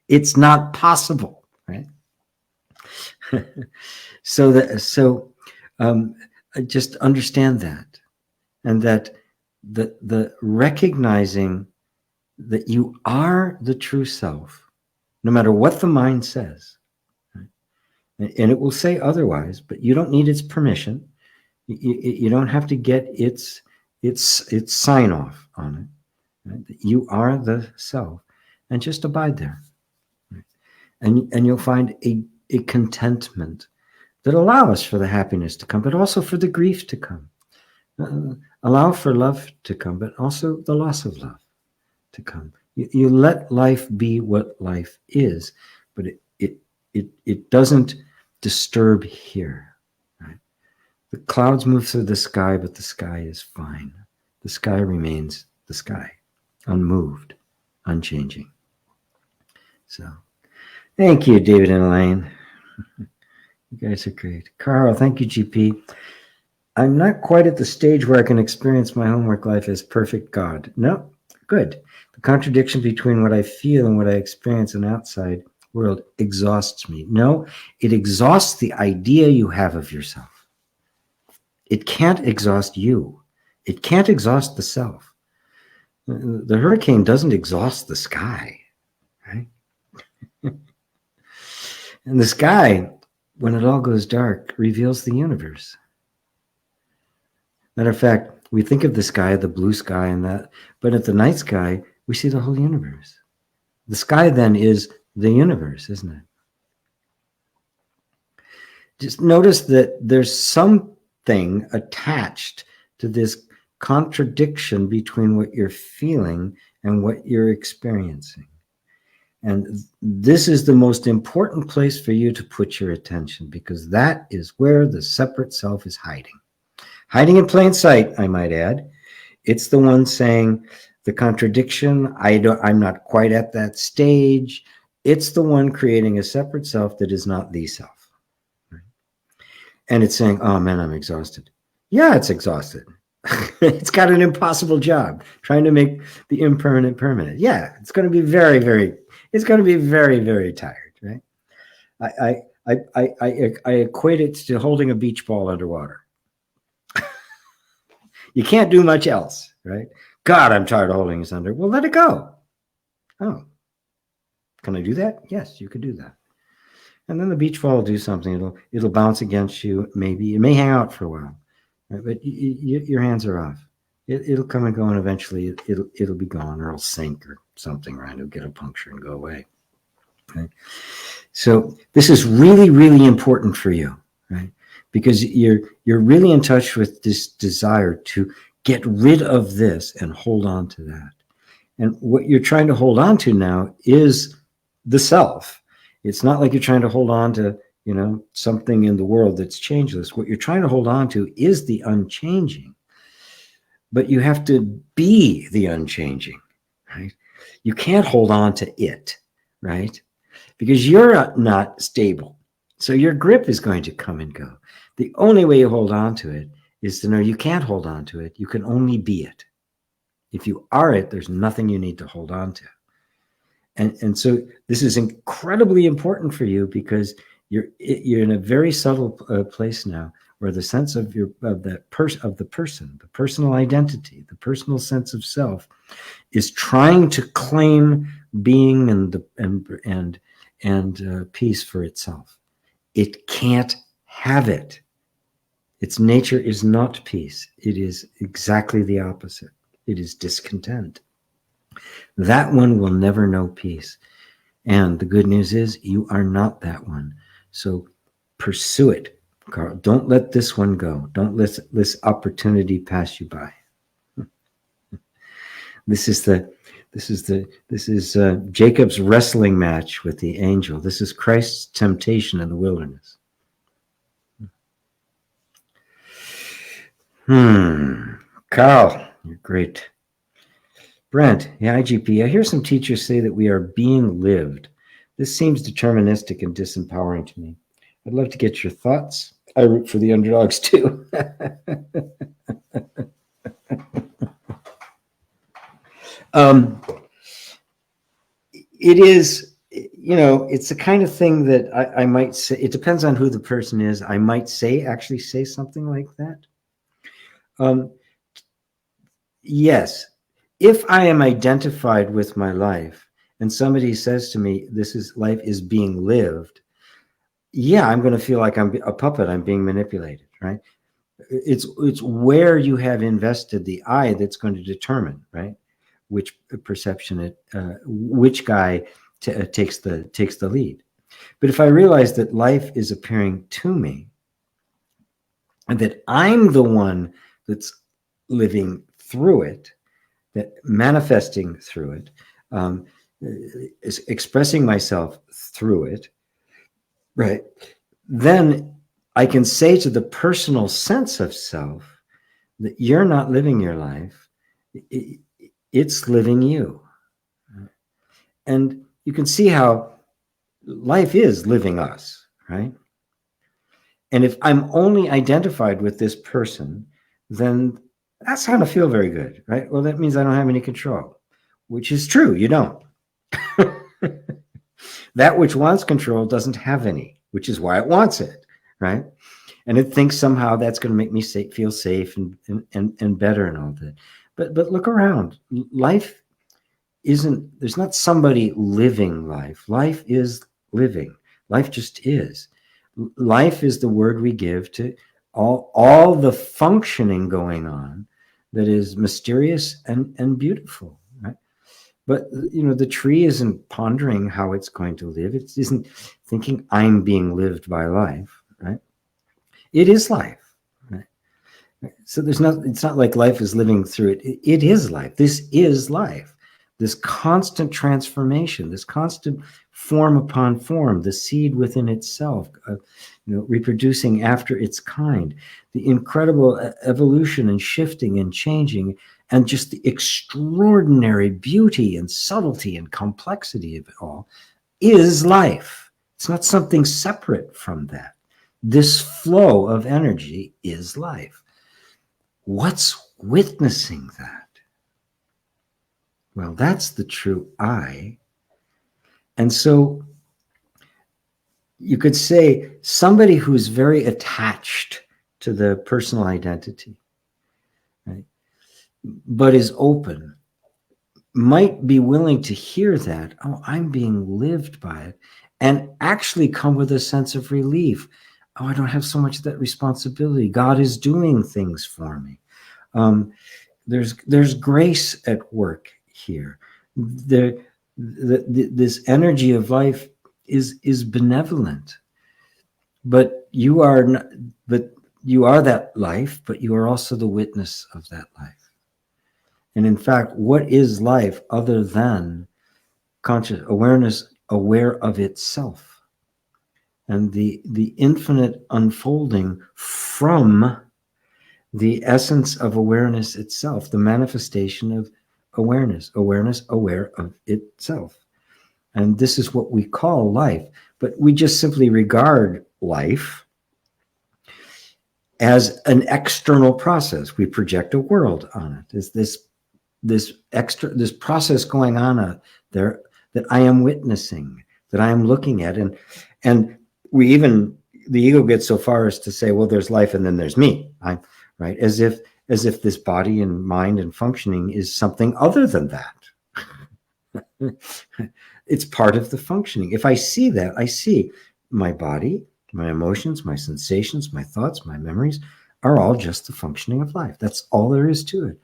It's not possible, right? So just understand that, and that the recognizing that you are the true self, no matter what the mind says, right? And it will say otherwise, but you don't need its permission. You don't have to get its sign off on it. Right? You are the self, and just abide there, right? And you'll find a contentment that allows for the happiness to come, but also for the grief to come. Allow for love to come, but also the loss of love to come. You let life be what life is, but it doesn't disturb here. Right? The clouds move through the sky, but the sky is fine. The sky remains the sky, unmoved, unchanging. So, thank you, David and Elaine. You guys are great. Carl, thank you, GP. I'm not quite at the stage where I can experience my homework life as perfect God. No, good. The contradiction between what I feel and what I experience in the outside world exhausts me. No, it exhausts the idea you have of yourself. It can't exhaust you. It can't exhaust the self. The hurricane doesn't exhaust the sky, right? And the sky, when it all goes dark, reveals the universe. Matter of fact, we think of the sky, the blue sky and that, but at the night sky, we see the whole universe. The sky then is the universe, isn't it? Just notice that there's something attached to this contradiction between what you're feeling and what you're experiencing. And this is the most important place for you to put your attention, because that is where the separate self is hiding. Hiding in plain sight, I might add. It's the one saying the contradiction, I'm not quite at that stage. It's the one creating a separate self that is not the self. Right? And it's saying, oh man, I'm exhausted. Yeah, it's exhausted. It's got an impossible job trying to make the impermanent permanent. Yeah, it's going to be very, very tired, right? I equate it to holding a beach ball underwater. You can't do much else, right? God, I'm tired of holding this under. Well, let it go. Oh, can I do that? Yes, you could do that. And then the beach ball will do something. It'll bounce against you. Maybe it may hang out for a while, right? But your hands are off. It'll come and go, and eventually it'll be gone, or it'll sink or something, right? It'll get a puncture and go away. Right? So this is really, really important for you, right? Because you're really in touch with this desire to get rid of this and hold on to that. And what you're trying to hold on to now is the self. It's not like you're trying to hold on to, something in the world that's changeless. What you're trying to hold on to is the unchanging. But you have to be the unchanging, right? You can't hold on to it, right? Because you're not stable. So your grip is going to come and go. The only way you hold on to it is to know you can't hold on to it. You can only be it. If you are it, there's nothing you need to hold on to. And so this is incredibly important for you, because you're in a very subtle place now, where the sense of the personal identity, the personal sense of self, is trying to claim being and peace for itself. It can't have it. Its nature is not peace. It is exactly the opposite. It is discontent. That one will never know peace. And the good news is you are not that one. So pursue it, Carl. Don't let this one go. Don't let this opportunity pass you by. This is Jacob's wrestling match with the angel. This is Christ's temptation in the wilderness. Carl, you're great. Brent, yeah, IGP. I hear some teachers say that we are being lived. This seems deterministic and disempowering to me. I'd love to get your thoughts. I root for the underdogs too. It is, it's the kind of thing that I might say. It depends on who the person is. I might actually say something like that. Yes. If I am identified with my life and somebody says to me, life is being lived, yeah, I'm going to feel like I'm a puppet. I'm being manipulated, right? It's where you have invested the I that's going to determine, right, which perception which guy takes the lead. But if I realize that life is appearing to me and that I'm the one that's living through it, that manifesting through it, is expressing myself through it, right? Then I can say to the personal sense of self that you're not living your life, it's living you. And you can see how life is living us, right? And if I'm only identified with this person, then that's not going to feel very good, right? Well, that means I don't have any control, which is true. You don't. That which wants control doesn't have any, which is why it wants it, right? And it thinks somehow that's going to make me feel safe and better and all that. But look around. Life isn't, there's not somebody living life. Life is living. Life just is. Life is the word we give to all the functioning going on that is mysterious and beautiful, right? But the tree isn't pondering how it's going to live. It isn't thinking I'm being lived by life, right? It is life, right? So it's not like life is living through it. It is life. This is life. This constant transformation, this constant form upon form, the seed within itself, reproducing after its kind, the incredible evolution and shifting and changing, and just the extraordinary beauty and subtlety and complexity of it all is life. It's not something separate from that. This flow of energy is life. What's witnessing that? Well, that's the true I. And so you could say somebody who's very attached to the personal identity, right, but is open, might be willing to hear that, oh, I'm being lived by it, and actually come with a sense of relief. Oh, I don't have so much of that responsibility. God is doing things for me. There's grace at work here. This energy of life is benevolent, but you are that life, but you are also the witness of that life. And in fact, what is life other than conscious awareness, aware of itself, and the infinite unfolding from the essence of awareness itself, the manifestation of awareness aware of itself. And this is what we call life. But we just simply regard life as an external process. We project a world on it. Is this process going on there that I am witnessing, that I am looking at, and the ego gets so far as to say, well, there's life and then there's me. Right? As if this body and mind and functioning is something other than that. It's part of the functioning. If I see that, I see my body, my emotions, my sensations, my thoughts, my memories are all just the functioning of life. That's all there is to it.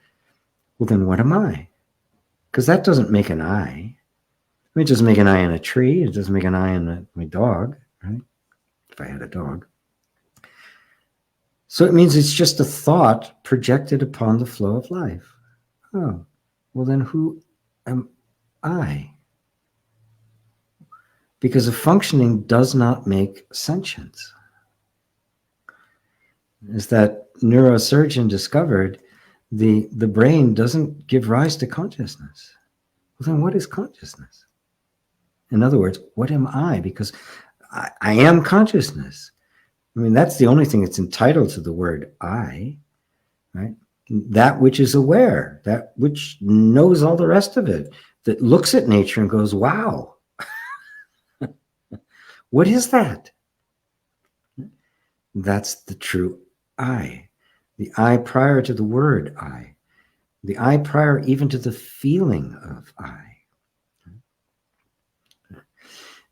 Well, then what am I? Because that doesn't make an I. I mean, it doesn't make an I in a tree. It doesn't make an I in my dog, right? If I had a dog. So it means it's just a thought projected upon the flow of life. Oh, well then who am I? Because a functioning does not make sentience. As that neurosurgeon discovered, the brain doesn't give rise to consciousness. Well, then what is consciousness? In other words, what am I? Because I am consciousness. I mean, that's the only thing that's entitled to the word I, right? That which is aware, that which knows all the rest of it, that looks at nature and goes, wow, what is that? That's the true I, the I prior to the word I, the I prior even to the feeling of I.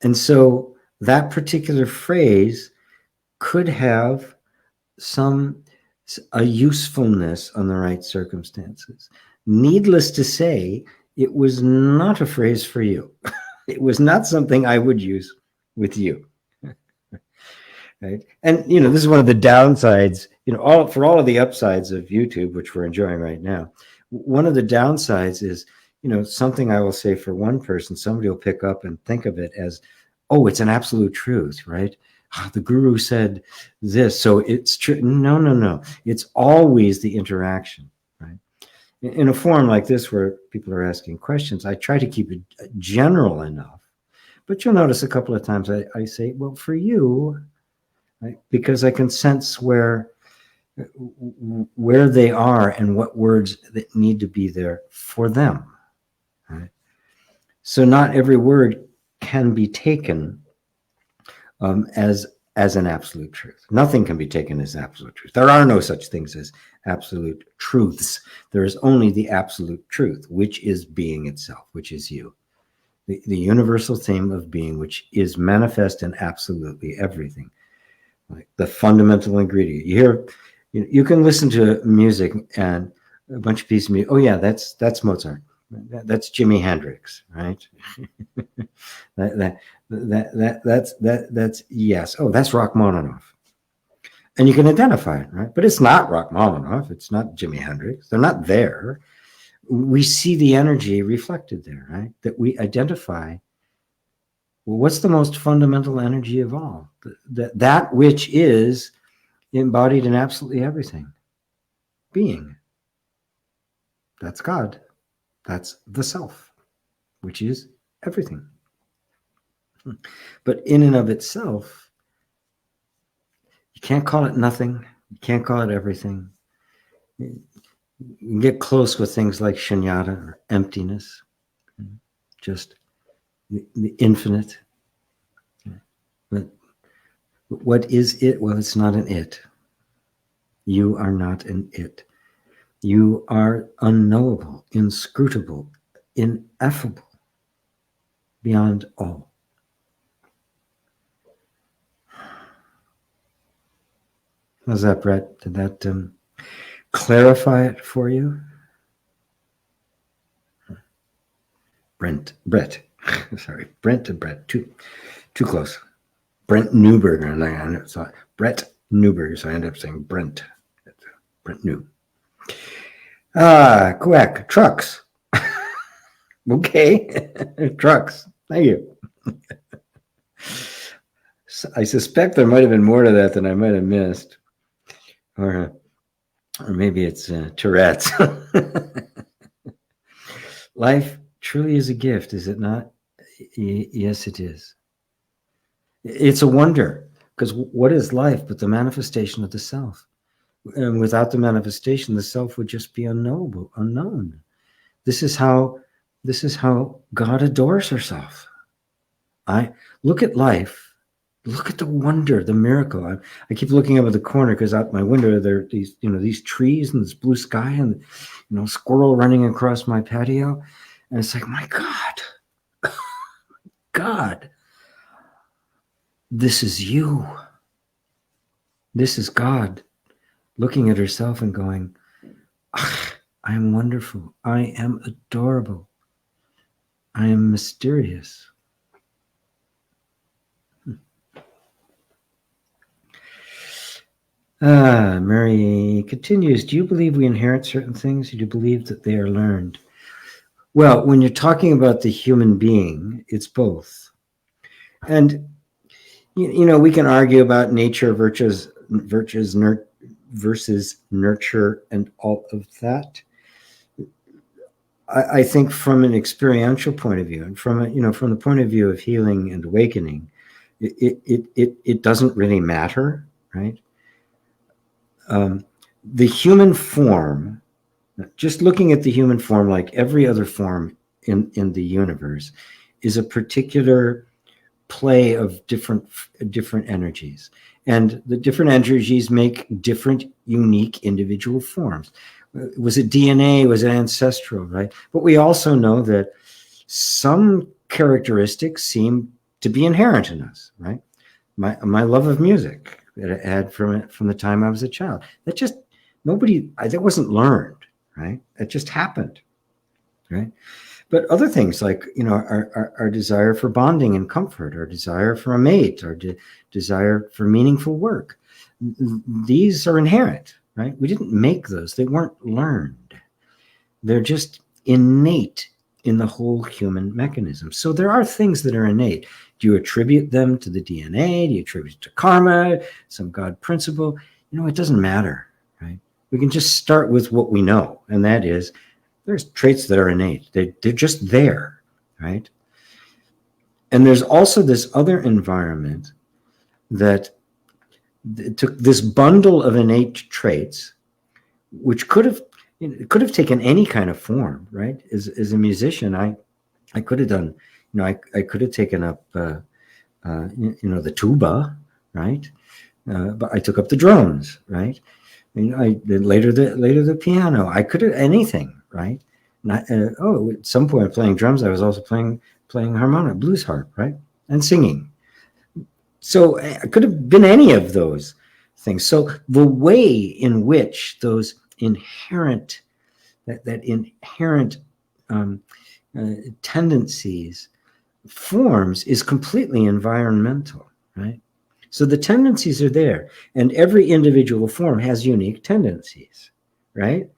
And so that particular phrase could have a usefulness on the right circumstances. Needless to say, it was not a phrase for you. It was not something I would use with you. Right? And this is one of the downsides, for all of the upsides of YouTube, which we're enjoying right now. One of the downsides is, something I will say for one person, somebody will pick up and think of it as, oh, it's an absolute truth, right? The guru said this, so it's true. No. It's always the interaction, right? In a forum like this where people are asking questions, I try to keep it general enough. But you'll notice a couple of times I say, well, for you, right? Because I can sense where they are and what words that need to be there for them, right? So not every word can be taken as an absolute truth. Nothing can be taken as absolute truth. There are no such things as absolute truths. There is only the absolute truth, which is being itself, which is you. The universal theme of being, which is manifest in absolutely everything. Like the fundamental ingredient. You can listen to music and a bunch of pieces of music. Oh yeah, that's Mozart. That's Jimi Hendrix, right? That's yes. Oh, that's Rachmaninoff. And you can identify it, right? But it's not Rachmaninoff. It's not Jimi Hendrix. They're not there. We see the energy reflected there, right? That we identify. Well, what's the most fundamental energy of all? That which is embodied in absolutely everything. Being. That's God. That's the self, which is everything. But in and of itself, you can't call it nothing. You can't call it everything. You can get close with things like shunyata or emptiness, just the infinite. But what is it? Well, it's not an it. You are not an it. You are unknowable, inscrutable, ineffable, beyond all. How's that, Brett? Did that clarify it for you? Brett. Sorry, Brent and Brett. Too close. Brent Newberger, and I saw Brett Newberger, so I ended up saying Brent. Brent New. Quack. Trucks. Okay. Trucks. Thank you. I suspect there might have been more to that than I might have missed. Or maybe it's Tourette's. Life truly is a gift, is it not? Yes, it is. It's a wonder, because what is life but the manifestation of the self? And without the manifestation, the self would just be unknowable, unknown. This is how God adores herself. I look at life. Look at the wonder, the miracle. I keep looking up at the corner because out my window there are these trees and this blue sky and squirrel running across my patio, and it's like, my God, God, this is you. This is God looking at herself and going, I I am wonderful. I am adorable. I am mysterious. Mary continues, do you believe we inherit certain things? Do you believe that they are learned? Well, when you're talking about the human being, it's both. And, we can argue about nature versus nurture and all of that. I think from an experiential point of view, and from the point of view of healing and awakening, it doesn't really matter, right? The human form, just looking at the human form, like every other form in the universe, is a particular play of different energies, and the different energies make different unique individual forms. Was it DNA? Was it ancestral? Right? But we also know that some characteristics seem to be inherent in us. Right? My love of music that I had from the time I was a child. That wasn't learned. Right? It just happened. Right? But other things like, our desire for bonding and comfort, our desire for a mate, our desire for meaningful work, these are inherent, right? We didn't make those. They weren't learned. They're just innate in the whole human mechanism. So there are things that are innate. Do you attribute them to the DNA? Do you attribute it to karma, some God principle? It doesn't matter, right? We can just start with what we know, and that is, there's traits that are innate. They're just there, right? And there's also this other environment that took this bundle of innate traits, which could have taken any kind of form, right? As a musician, I could have done, I could have taken up, the tuba, right? But I took up the drums, right? Later the piano. I could have anything. Right? At some point playing drums, I was also playing harmonic, blues harp, right? And singing. So it could have been any of those things. So the way in which those inherent, that inherent tendencies forms is completely environmental, right? So the tendencies are there, and every individual form has unique tendencies, right?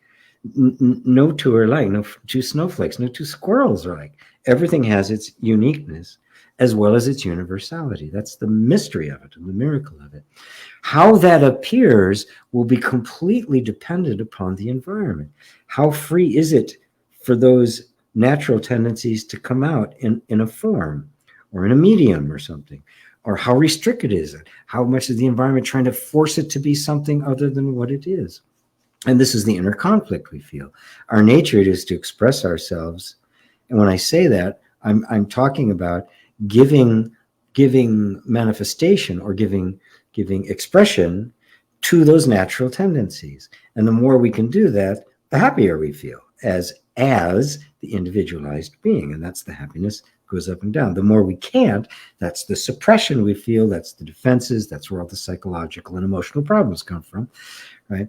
No two are like, no two snowflakes, no two squirrels are like. Everything has its uniqueness as well as its universality. That's the mystery of it and the miracle of it. How that appears will be completely dependent upon the environment. How free is it for those natural tendencies to come out in a form or in a medium or something? Or how restricted is it? How much is the environment trying to force it to be something other than what it is? And this is the inner conflict we feel. Our nature is to express ourselves. And when I say that, I'm talking about giving manifestation or giving expression to those natural tendencies. And the more we can do that, the happier we feel as the individualized being. And that's the happiness goes up and down. The more we can't, that's the suppression we feel, that's the defenses, that's where all the psychological and emotional problems come from. Right.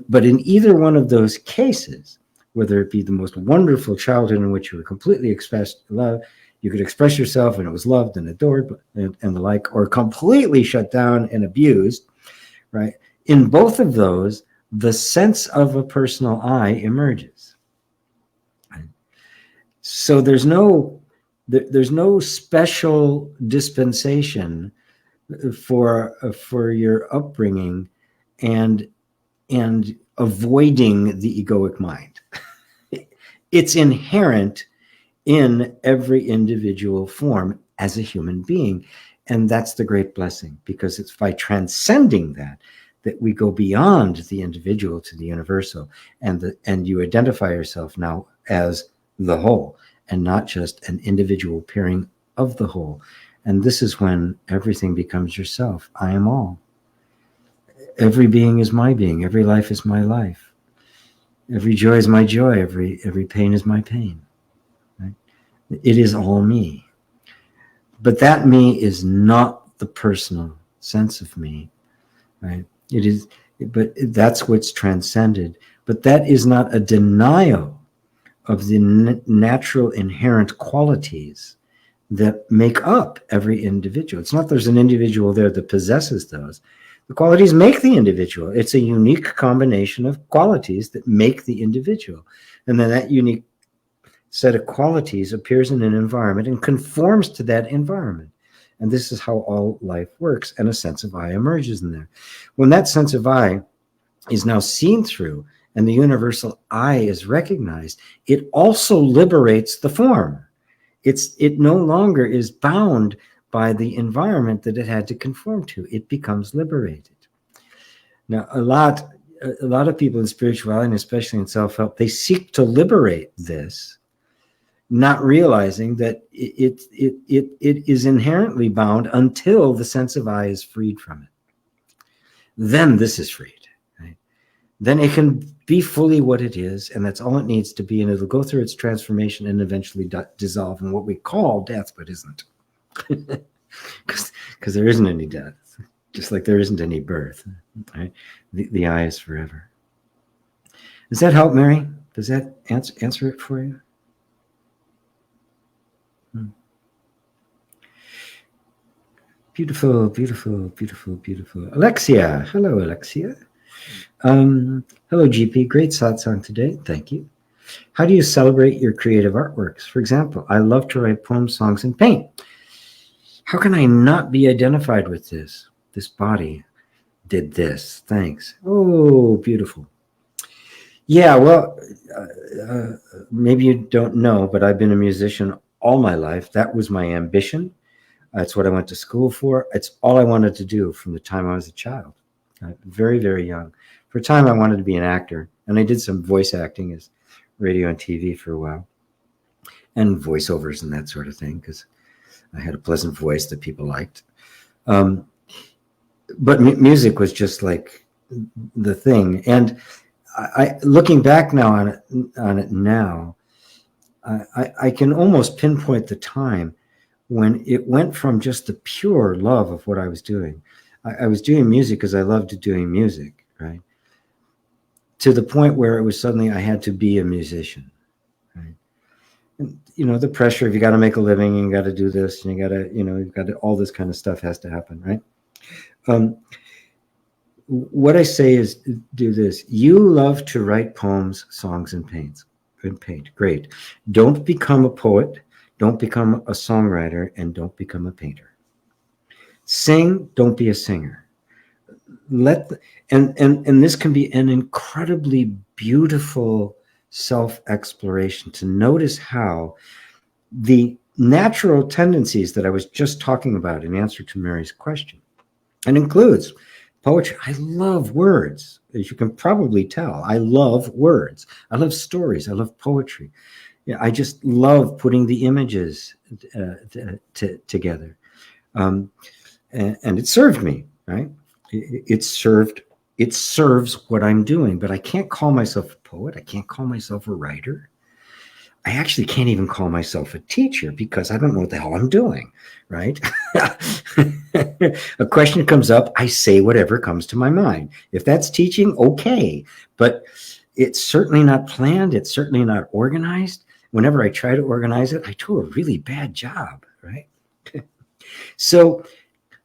But in either one of those cases, whether it be the most wonderful childhood in which you were completely expressed love, you could express yourself and it was loved and adored and the like, or completely shut down and abused, right? In both of those, the sense of a personal I emerges. Right? So there's no special dispensation for your upbringing and avoiding the egoic mind. It's inherent in every individual form as a human being. And that's the great blessing, because it's by transcending that we go beyond the individual to the universal, and you identify yourself now as the whole and not just an individual pairing of the whole. And this is when everything becomes yourself. I am all. Every being is my being. Every life is my life. Every joy is my joy. Every pain is my pain. Right? It is all me. But that me is not the personal sense of me. Right? It is, but that's what's transcended. but that is not a denial of the natural inherent qualities that make up every individual. It's not there's an individual there that possesses those. The qualities make the individual. It's a unique combination of qualities that make the individual. And then that unique set of qualities appears in an environment and conforms to that environment. And this is how all life works. And a sense of I emerges in there. When that sense of I is now seen through and the universal I is recognized, it also liberates the form. It no longer is bound by the environment that it had to conform to. It becomes liberated. Now, a lot of people in spirituality, and especially in self-help, they seek to liberate this, not realizing that it is inherently bound until the sense of I is freed from it. Then this is freed. Right? Then it can be fully what it is, and that's all it needs to be, and it'll go through its transformation and eventually dissolve in what we call death, but isn't. Because there isn't any death, just like there isn't any birth. Right? The I is forever. Does that help, Mary? Does that answer it for you? Beautiful, beautiful, beautiful, beautiful. Alexia. Hello, Alexia. Hello, GP. Great satsang today. Thank you. How do you celebrate your creative artworks? For example, I love to write poems, songs, and paint. How can I not be identified with this? This body did this. Thanks. Oh, beautiful. Yeah, well, maybe you don't know, but I've been a musician all my life. That was my ambition. That's what I went to school for. It's all I wanted to do from the time I was a child. Very, very young. For a time, I wanted to be an actor. And I did some voice acting as radio and TV for a while. And voiceovers and that sort of thing, because I had a pleasant voice that people liked. But music was just like the thing. And looking back now on it now, I can almost pinpoint the time when it went from just the pure love of what I was doing. I was doing music because I loved doing music, right? To the point where it was suddenly I had to be a musician, right? And, you know, the pressure of you got to make a living, and you got to do this, and you got to, you've got to, all this kind of stuff has to happen, right? What I say is do this. You love to write poems, songs, and paint. Great. Don't become a poet. Don't become a songwriter, and don't become a painter. Sing, don't be a singer. And this can be an incredibly beautiful self-exploration to notice how the natural tendencies that I was just talking about in answer to Mary's question, and includes poetry. I love words, as you can probably tell. I love words. I love stories. I love poetry. Yeah, I just love putting the images together. And it served me, right? It serves what I'm doing, but I can't call myself a poet. I can't call myself a writer. I actually can't even call myself a teacher because I don't know what the hell I'm doing, right? A question comes up, I say whatever comes to my mind. If that's teaching, okay, but it's certainly not planned. It's certainly not organized. Whenever I try to organize it, I do a really bad job, right? So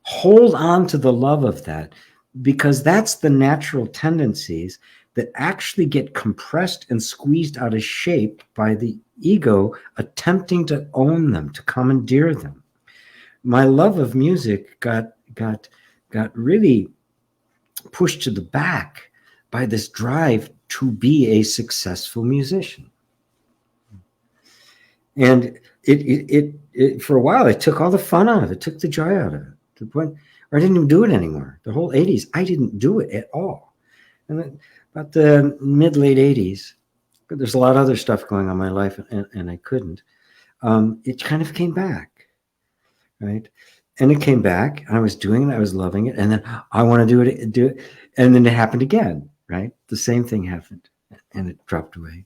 hold on to the love of that, because that's the natural tendencies that actually get compressed and squeezed out of shape by the ego attempting to own them, to commandeer them. My love of music got really pushed to the back by this drive to be a successful musician. And it for a while, it took all the fun out of it, took the joy out of it, to the point where I didn't even do it anymore. The whole 80s, I didn't do it at all. And then about the mid-late 80s, but there's a lot of other stuff going on in my life, and I couldn't. It kind of came back, right? And it came back, and I was doing it, I was loving it, and then I want to do it, and then it happened again, right? The same thing happened, and it dropped away.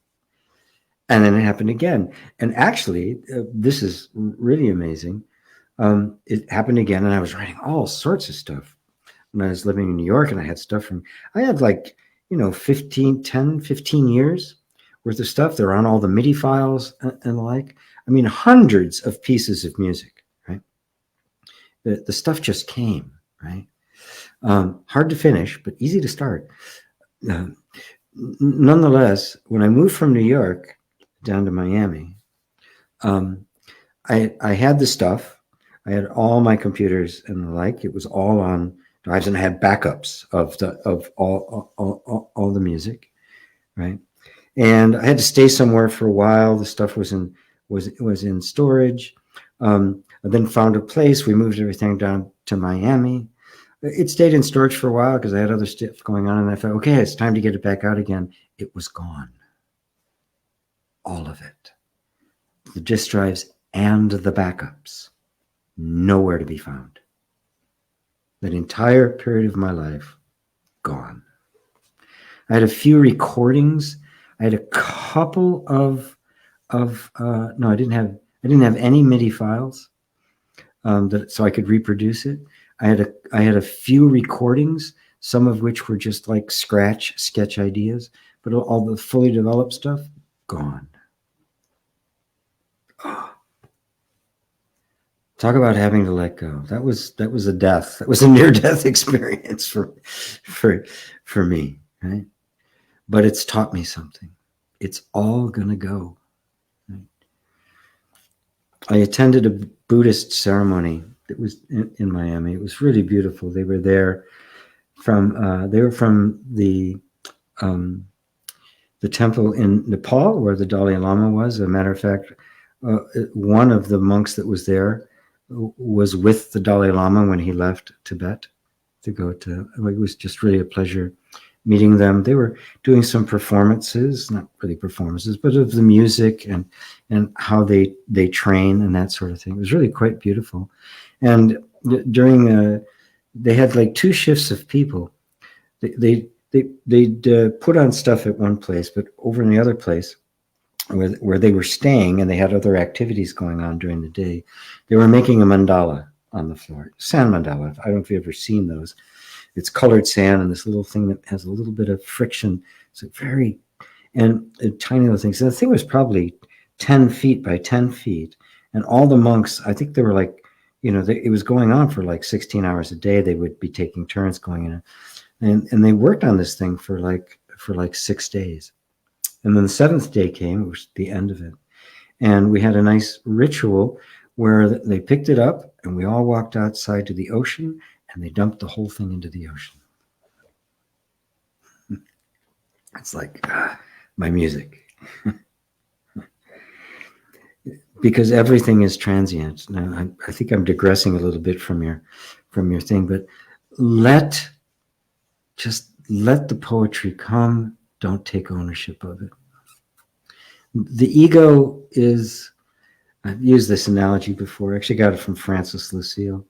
And then it happened again. And actually, this is really amazing. It happened again, and I was writing all sorts of stuff when I was living in New York, and I had stuff from, I had like 15 years worth of stuff. They're on all the MIDI files and the like. I mean, hundreds of pieces of music, right? The stuff just came, right? Hard to finish, but easy to start. Nonetheless, when I moved from New York down to Miami, I had the stuff. I had all my computers and the like. It was all on drives, and I had backups of all the music, right? And I had to stay somewhere for a while. The stuff was in storage. I then found a place. We moved everything down to Miami. It stayed in storage for a while because I had other stuff going on, and I thought, okay, it's time to get it back out again. It was gone, all of it, the disk drives and the backups, nowhere to be found. That entire period of my life, gone. I had a few recordings. I had a couple of no, I didn't have any MIDI files so I could reproduce it. I had a few recordings, some of which were just like sketch ideas, but all the fully developed stuff, gone. Oh. Talk about having to let go. That was a death. That was a near-death experience for me, right? But it's taught me something. It's all gonna go. Right? I attended a Buddhist ceremony that was in Miami. It was really beautiful. They were there from the temple in Nepal where the Dalai Lama was. As a matter of fact, one of the monks that was there was with the Dalai Lama when he left Tibet to go to. It was just really a pleasure meeting them. They were doing some performances, not really performances, but of the music and how they train and that sort of thing. It was really quite beautiful. And during they had like two shifts of people. They'd put on stuff at one place, but over in the other place where they were staying and they had other activities going on during the day, they were making a mandala on the floor, sand mandala. I don't know if you've ever seen those. It's colored sand and this little thing that has a little bit of friction. It's very, and tiny little things. And the thing was probably 10 feet by 10 feet. And all the monks, I think they were like, it was going on for like 16 hours a day. They would be taking turns going in. And they worked on this thing for like 6 days. And then the seventh day came, which was the end of it. And we had a nice ritual where they picked it up and we all walked outside to the ocean and they dumped the whole thing into the ocean. It's like my music. Because everything is transient. Now, I think I'm digressing a little bit from your thing, but just let the poetry come. Don't take ownership of it. The ego is, I've used this analogy before. I actually got it from Francis Lucille.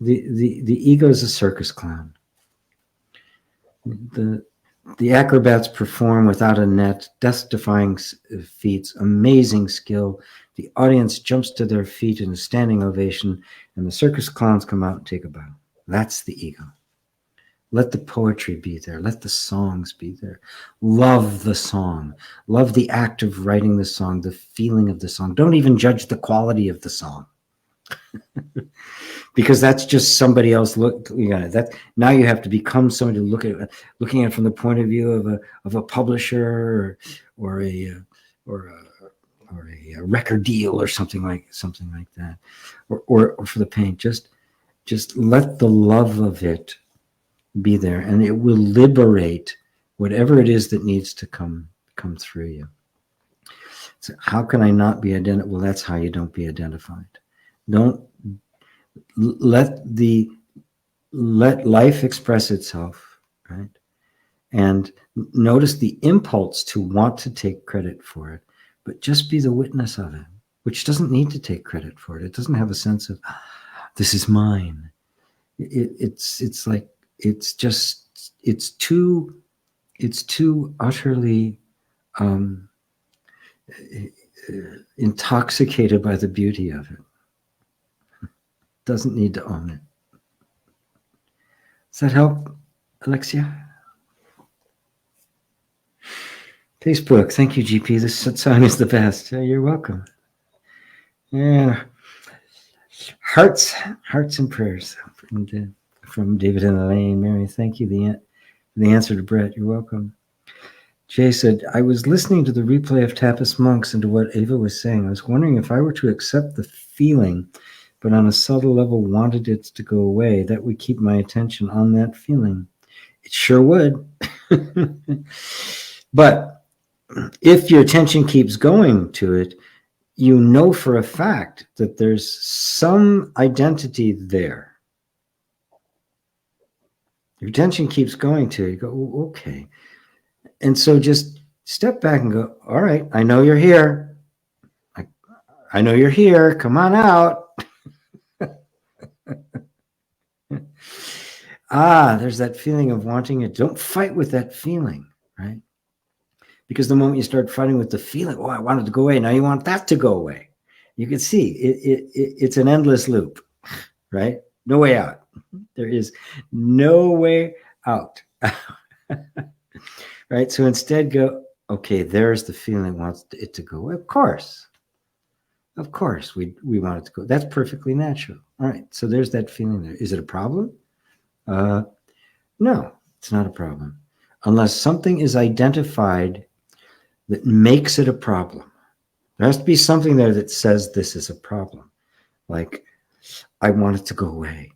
The ego is a circus clown. The acrobats perform without a net, death-defying feats, amazing skill. The audience jumps to their feet in a standing ovation, and the circus clowns come out and take a bow. That's the ego. Let the poetry be there. Let the songs be there. Love the song. Love the act of writing the song, the feeling of the song. Don't even judge the quality of the song. Because that's just somebody else looking at it. That now you have to become somebody looking at it from the point of view of a publisher or a record deal or something like that, or for the paint. Just let the love of it be there, and it will liberate whatever it is that needs to come through you. So how can I not be identified? Well, that's how you don't be identified. Don't let life express itself, right? And notice the impulse to want to take credit for it, but just be the witness of it, which doesn't need to take credit for it. It doesn't have a sense of this is mine. It's like it's too utterly intoxicated by the beauty of it. Doesn't need to own it. Does that help, Alexia? Facebook. Thank you, GP. This Satsang is the best. You're welcome. Yeah. Hearts and prayers from David and Elaine. Mary, thank you. The answer to Brett. You're welcome. Jay said, I was listening to the replay of Tapas Monks and to what Ava was saying. I was wondering if I were to accept the feeling, but on a subtle level wanted it to go away, that would keep my attention on that feeling. It sure would. But if your attention keeps going to it, you know for a fact that there's some identity there. Your attention keeps going to it. You go, oh, okay. And so just step back and go, all right, I know you're here. I know you're here. Come on out. There's that feeling of wanting it. Don't fight with that feeling, right? Because the moment you start fighting with the feeling, oh, I want it to go away. Now you want that to go away. You can see it's an endless loop, right? No way out. There is no way out. Right? So instead go, okay, there's the feeling wants it to go away. Of course, we want it to go. That's perfectly natural. All right, so there's that feeling there. Is it a problem? No, it's not a problem. Unless something is identified that makes it a problem. There has to be something there that says this is a problem. Like, I want it to go away,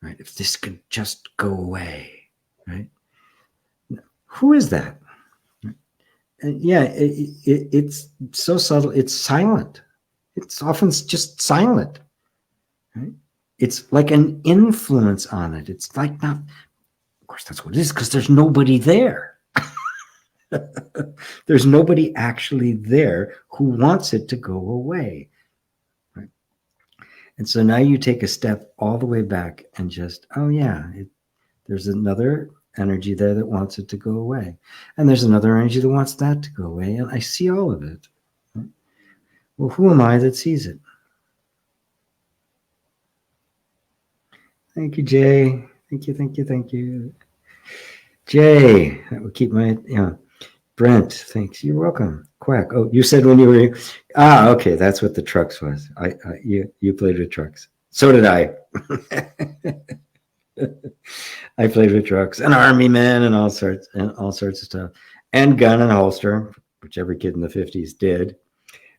right? If this could just go away, right? Who is that? And yeah, it's so subtle. It's silent. It's often just silent, right? It's like an influence on it. It's like not, of course, that's what it is, because there's nobody there. There's nobody actually there who wants it to go away. Right? And so now you take a step all the way back and just, oh yeah, there's another energy there that wants it to go away. And there's another energy that wants that to go away. And I see all of it. Right? Well, who am I that sees it? Thank you, Jay. Thank you. Jay, that would keep my, Brent, thanks. You're welcome. Quack. Oh, you said when you were, okay, that's what the trucks was. You played with trucks. So did I. I played with trucks and army men and all sorts of stuff, and gun and holster, which every kid in the 50s did,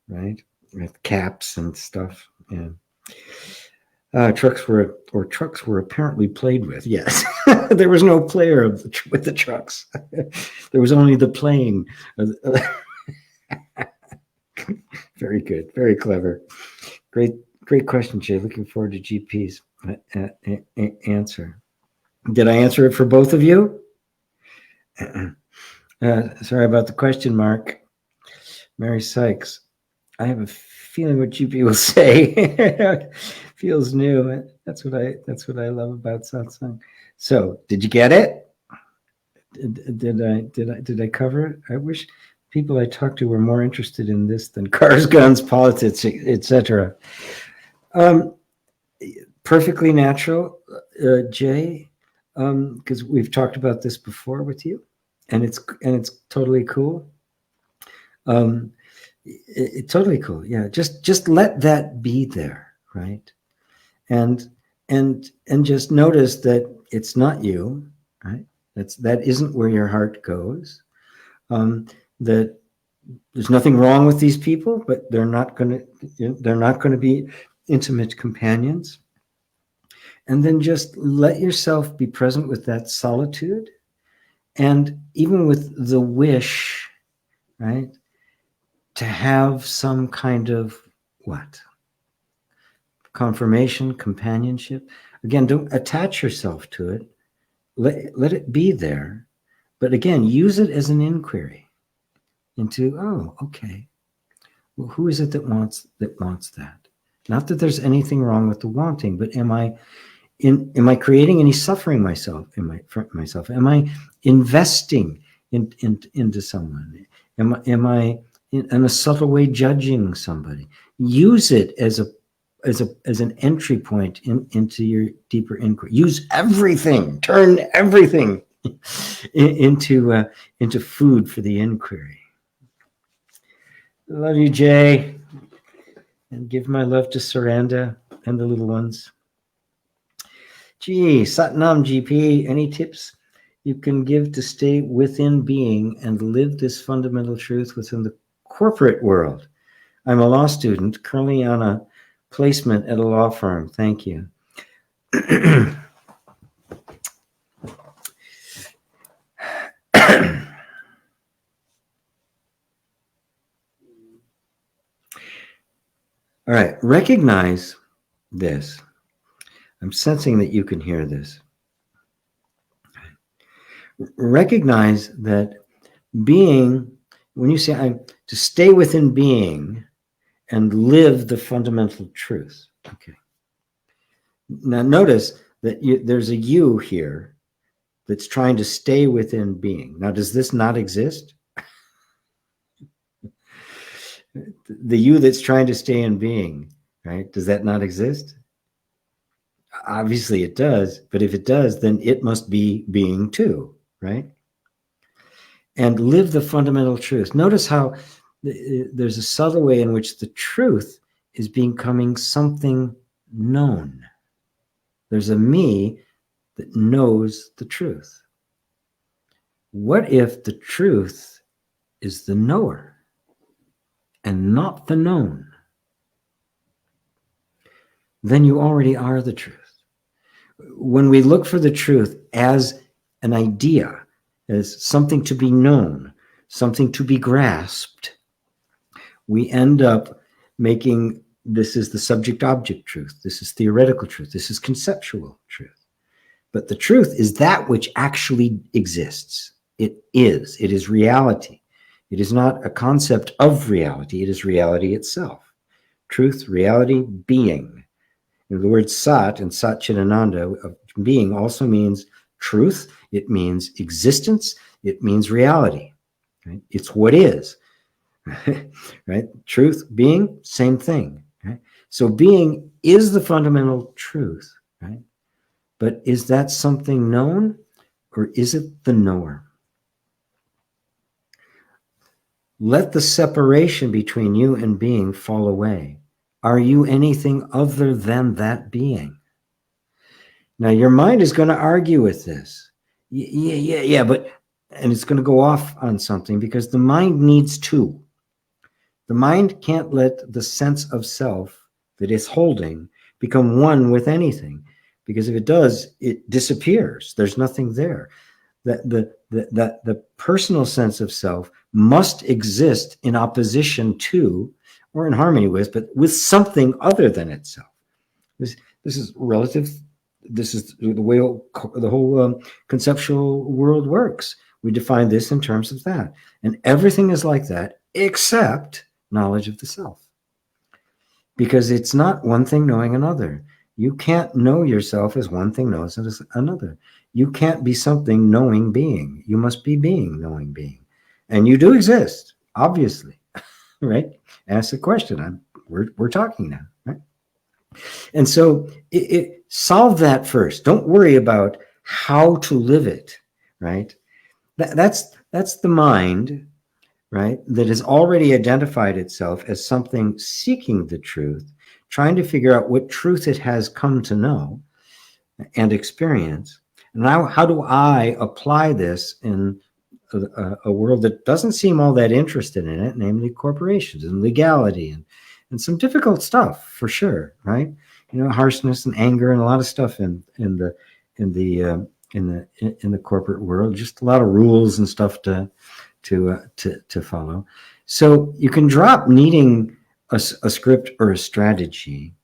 right? With caps and stuff. And trucks were apparently played with. Yes, there was no player with the trucks. There was only the playing. Very good, very clever. Great question, Jay. Looking forward to GP's answer. Did I answer it for both of you? Sorry about the question mark. Mary Sykes. I have a feeling what GP will say. Feels new. That's what I love about satsang. So, did you get it? Did I cover it? I wish people I talked to were more interested in this than cars, guns, politics, etc. Perfectly natural, Jay, because we've talked about this before with you, and it's totally cool. Totally cool. Yeah, just let that be there, right? And just notice that it's not you, right? That isn't where your heart goes. That there's nothing wrong with these people, but they're not going to be intimate companions. And then just let yourself be present with that solitude, and even with the wish, right, to have some kind of confirmation, companionship. Again, don't attach yourself to it. Let it be there. But again, use it as an inquiry into, oh, okay, well, who is it that wants that? Not that there's anything wrong with the wanting, but am I creating any suffering myself? Am I investing into someone? Am I in a subtle way judging somebody? Use it as an entry point into your deeper inquiry. Use everything. Turn everything into food for the inquiry. Love you, Jay. And give my love to Saranda and the little ones. Gee, Satnam GP, any tips you can give to stay within being and live this fundamental truth within the corporate world? I'm a law student currently on a placement at a law firm. Thank you. All right, recognize this. I'm sensing that you can hear this. Recognize that being, when you say I'm to stay within being and live the fundamental truth. Okay. Now notice that there's a you here that's trying to stay within being. Now, does this not exist? The you that's trying to stay in being, right? Does that not exist? Obviously it does, but if it does, then it must be being too, right? And live the fundamental truth. Notice how there's a subtle way in which the truth is becoming something known. There's a me that knows the truth. What if the truth is the knower and not the known? Then you already are the truth. When we look for the truth as an idea, as something to be known, something to be grasped, we end up making this is the subject-object truth, this is theoretical truth, this is conceptual truth. But the truth is that which actually exists. It is reality. It is not a concept of reality, it is reality itself. Truth, reality, being. And the word Sat and Satchidananda, being, also means truth, it means existence, it means reality. Right? It's what is. Right? Truth, being, same thing. Right? So being is the fundamental truth. Right? But is that something known, or is it the knower? Let the separation between you and being fall away. Are you anything other than that being? Now, your mind is going to argue with this. Yeah, but, and it's going to go off on something because the mind needs two. The mind can't let the sense of self that it's holding become one with anything, because if it does, it disappears. There's nothing there. The personal sense of self must exist in opposition to, or in harmony with, but with something other than itself. This is relative. This is the way the whole conceptual world works. We define this in terms of that. And everything is like that except knowledge of the self. Because it's not one thing knowing another. You can't know yourself as one thing knows as another. You can't be something knowing being. You must be being knowing being. And you do exist, obviously, right? Ask the question. We're talking now, right? And so solve that first. Don't worry about how to live it, right? That's the mind, right, that has already identified itself as something seeking the truth, trying to figure out what truth it has come to know and experience. Now, how do I apply this in a world that doesn't seem all that interested in it, namely corporations and legality and some difficult stuff for sure, right? You know, harshness and anger and a lot of stuff in the corporate world, just a lot of rules and stuff to follow. So you can drop needing a script or a strategy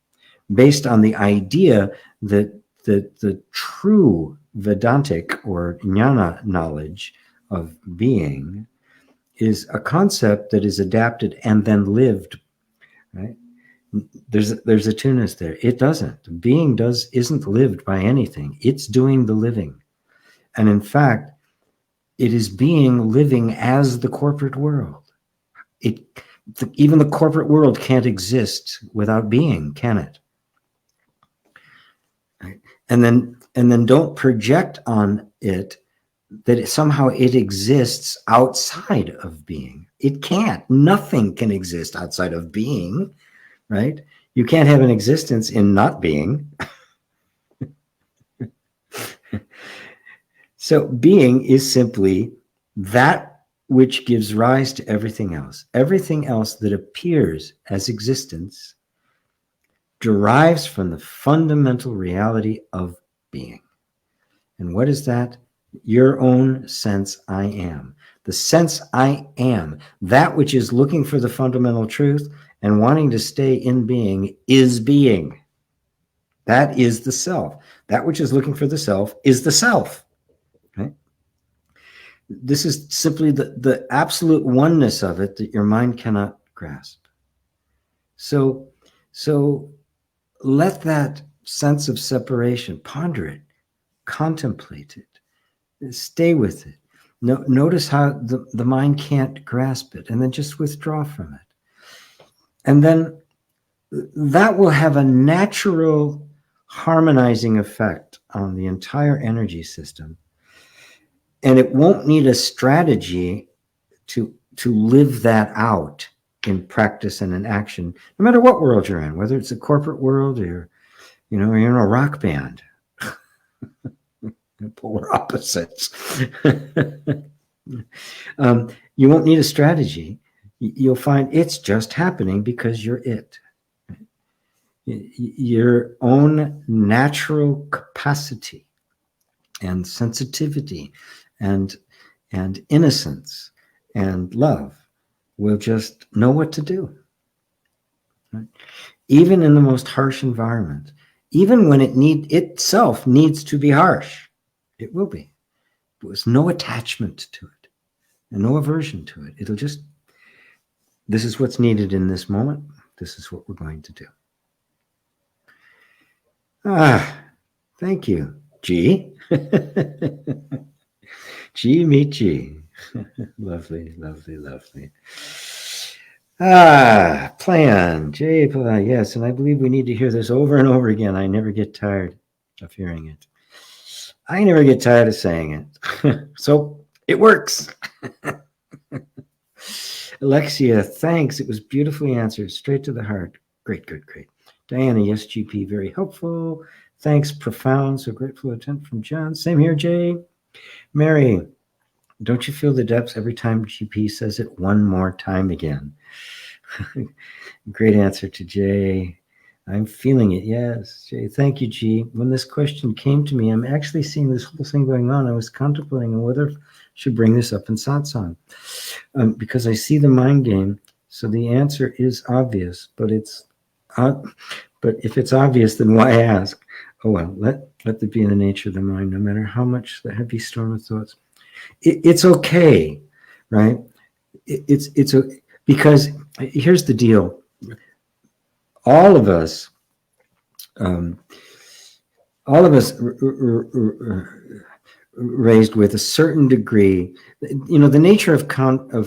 based on the idea that the true Vedantic or jnana knowledge of being is a concept that is adapted and then lived, right? There's a tunis there. It doesn't. Being isn't lived by anything. It's doing the living. And in fact, it is being living as the corporate world. Even the corporate world can't exist without being, can it? Right? And then don't project on it somehow it exists outside of being. It can't. Nothing can exist outside of being, right? You can't have an existence in not being. So being is simply that which gives rise to everything else. Everything else that appears as existence derives from the fundamental reality of being. And what is that? Your own sense I am. The sense I am, that which is looking for the fundamental truth and wanting to stay in being, is being. That is the self. That which is looking for the self is the self. Right? This is simply the absolute oneness of it that your mind cannot grasp. So let that sense of separation, ponder it, contemplate it, stay with it. Notice how the mind can't grasp it, and then just withdraw from it. And then that will have a natural harmonizing effect on the entire energy system. And it won't need a strategy to live that out in practice and in action, no matter what world you're in, whether it's a corporate world or you're in a rock band. Polar opposites. You won't need a strategy. You'll find it's just happening because you're it. Your own natural capacity and sensitivity and innocence and love will just know what to do. Right? Even in the most harsh environment, even when itself needs to be harsh, it will be. There's no attachment to it and no aversion to it. It'll just, this is what's needed in this moment. This is what we're going to do. Thank you, G. G, meet G. Lovely, lovely, lovely. Plan, J, plan, yes, and I believe we need to hear this over and over again. I never get tired of hearing it. I never get tired of saying it. So it works. Alexia, thanks. It was beautifully answered, straight to the heart. Great, good, great. Diana, yes, GP, very helpful. Thanks, profound. So grateful attempt from John. Same here, Jay. Mary, don't you feel the depths every time GP says it one more time again? Great answer to Jay. I'm feeling it. Yes, Jay. Thank you, G. When this question came to me, I'm actually seeing this whole thing going on. I was contemplating on whether I should bring this up in Satsang because I see the mind game. So the answer is obvious, but if it's obvious, then why ask? Oh well, let it be in the nature of the mind, no matter how much the heavy storm of thoughts. It's okay, right? It's because here's the deal. All of us raised with a certain degree, the nature of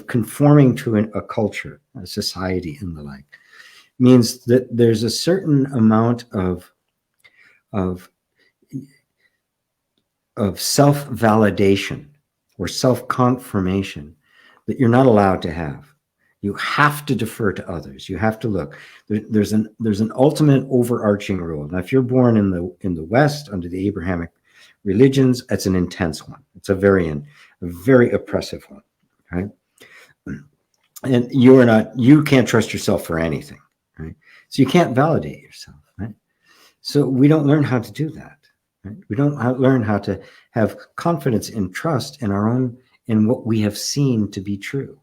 conforming to a culture, a society, and the like, means that there's a certain amount of self-validation or self-confirmation that you're not allowed to have. You have to defer to others. You have to look. There's an ultimate overarching rule. Now, if you're born in the West under the Abrahamic religions, it's an intense one. It's a very oppressive one, right? And you can't trust yourself for anything, right? So you can't validate yourself, right? So we don't learn how to do that, right? We don't learn how to have confidence and trust in what we have seen to be true.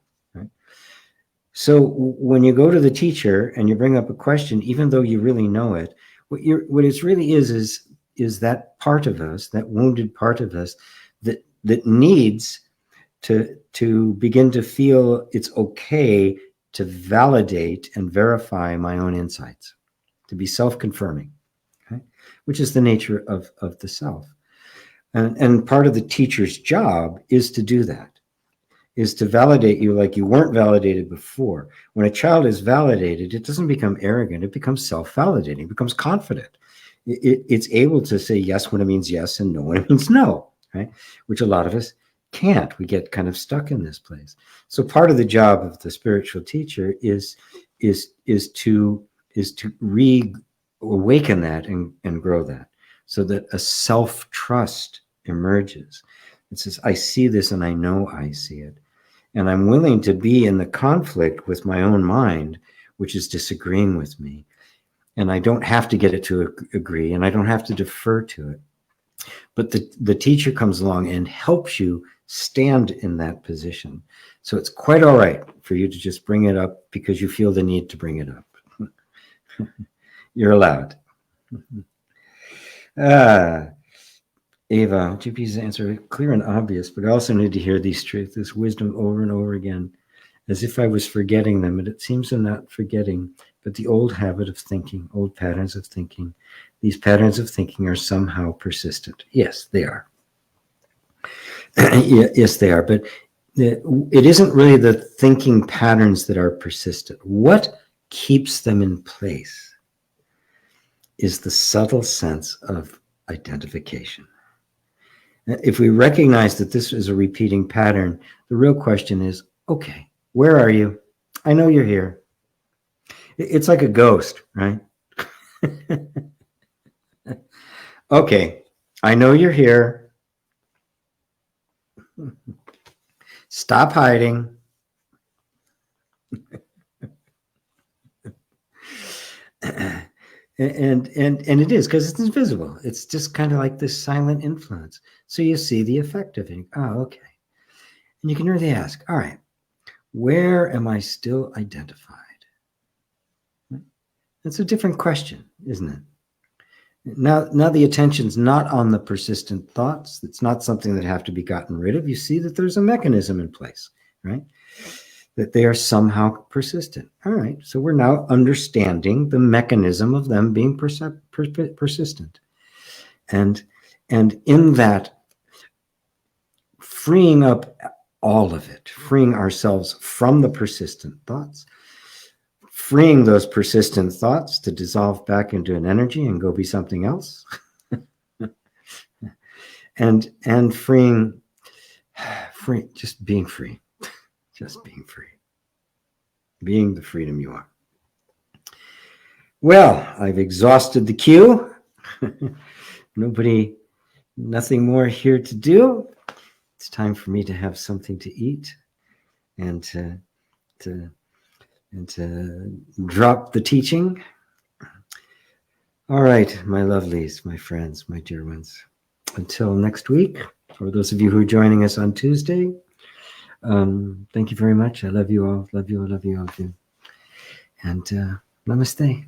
So when you go to the teacher and you bring up a question, even though you really know it, what it really is that part of us, that wounded part of us, that needs to begin to feel it's okay to validate and verify my own insights, to be self-confirming, okay? Which is the nature of the self. And part of the teacher's job is to do that. Is to validate you like you weren't validated before. When a child is validated, it doesn't become arrogant. It becomes self-validating. It becomes confident. It's able to say yes when it means yes and no when it means no, right? Which a lot of us can't. We get kind of stuck in this place. So part of the job of the spiritual teacher is to reawaken that and grow that, so that a self-trust emerges. It says, I see this and I know I see it. And I'm willing to be in the conflict with my own mind, which is disagreeing with me. And I don't have to get it to agree, and I don't have to defer to it. But the teacher comes along and helps you stand in that position. So it's quite all right for you to just bring it up because you feel the need to bring it up. You're allowed. Ava, GP's answer, clear and obvious, but I also need to hear these truths, this wisdom over and over again, as if I was forgetting them. And it seems I'm not forgetting, but the old habit of thinking, old patterns of thinking. These patterns of thinking are somehow persistent. Yes, they are. Yes, they are. But it isn't really the thinking patterns that are persistent. What keeps them in place is the subtle sense of identification. If we recognize that this is a repeating pattern, the real question is, okay, where are you? I know you're here. It's like a ghost, right? Okay, I know you're here. Stop hiding. And it is, because it's invisible. It's just kind of like this silent influence. So you see the effect of it. Oh, okay. And you can really ask, all right, where am I still identified? That's a different question, isn't it? Now the attention's not on the persistent thoughts. It's not something that have to be gotten rid of. You see that there's a mechanism in place, right? That they are somehow persistent. All right, so we're now understanding the mechanism of them being persistent. And in that, freeing up all of it, freeing ourselves from the persistent thoughts, freeing those persistent thoughts to dissolve back into an energy and go be something else. and freeing, just being free. Just being free. Being the freedom you are. Well, I've exhausted the queue. Nothing more here to do. It's time for me to have something to eat and to drop the teaching. All right, my lovelies, my friends, my dear ones. Until next week, for those of you who are joining us on Tuesday, thank you very much. I love you all. Love you. I love you all. And namaste.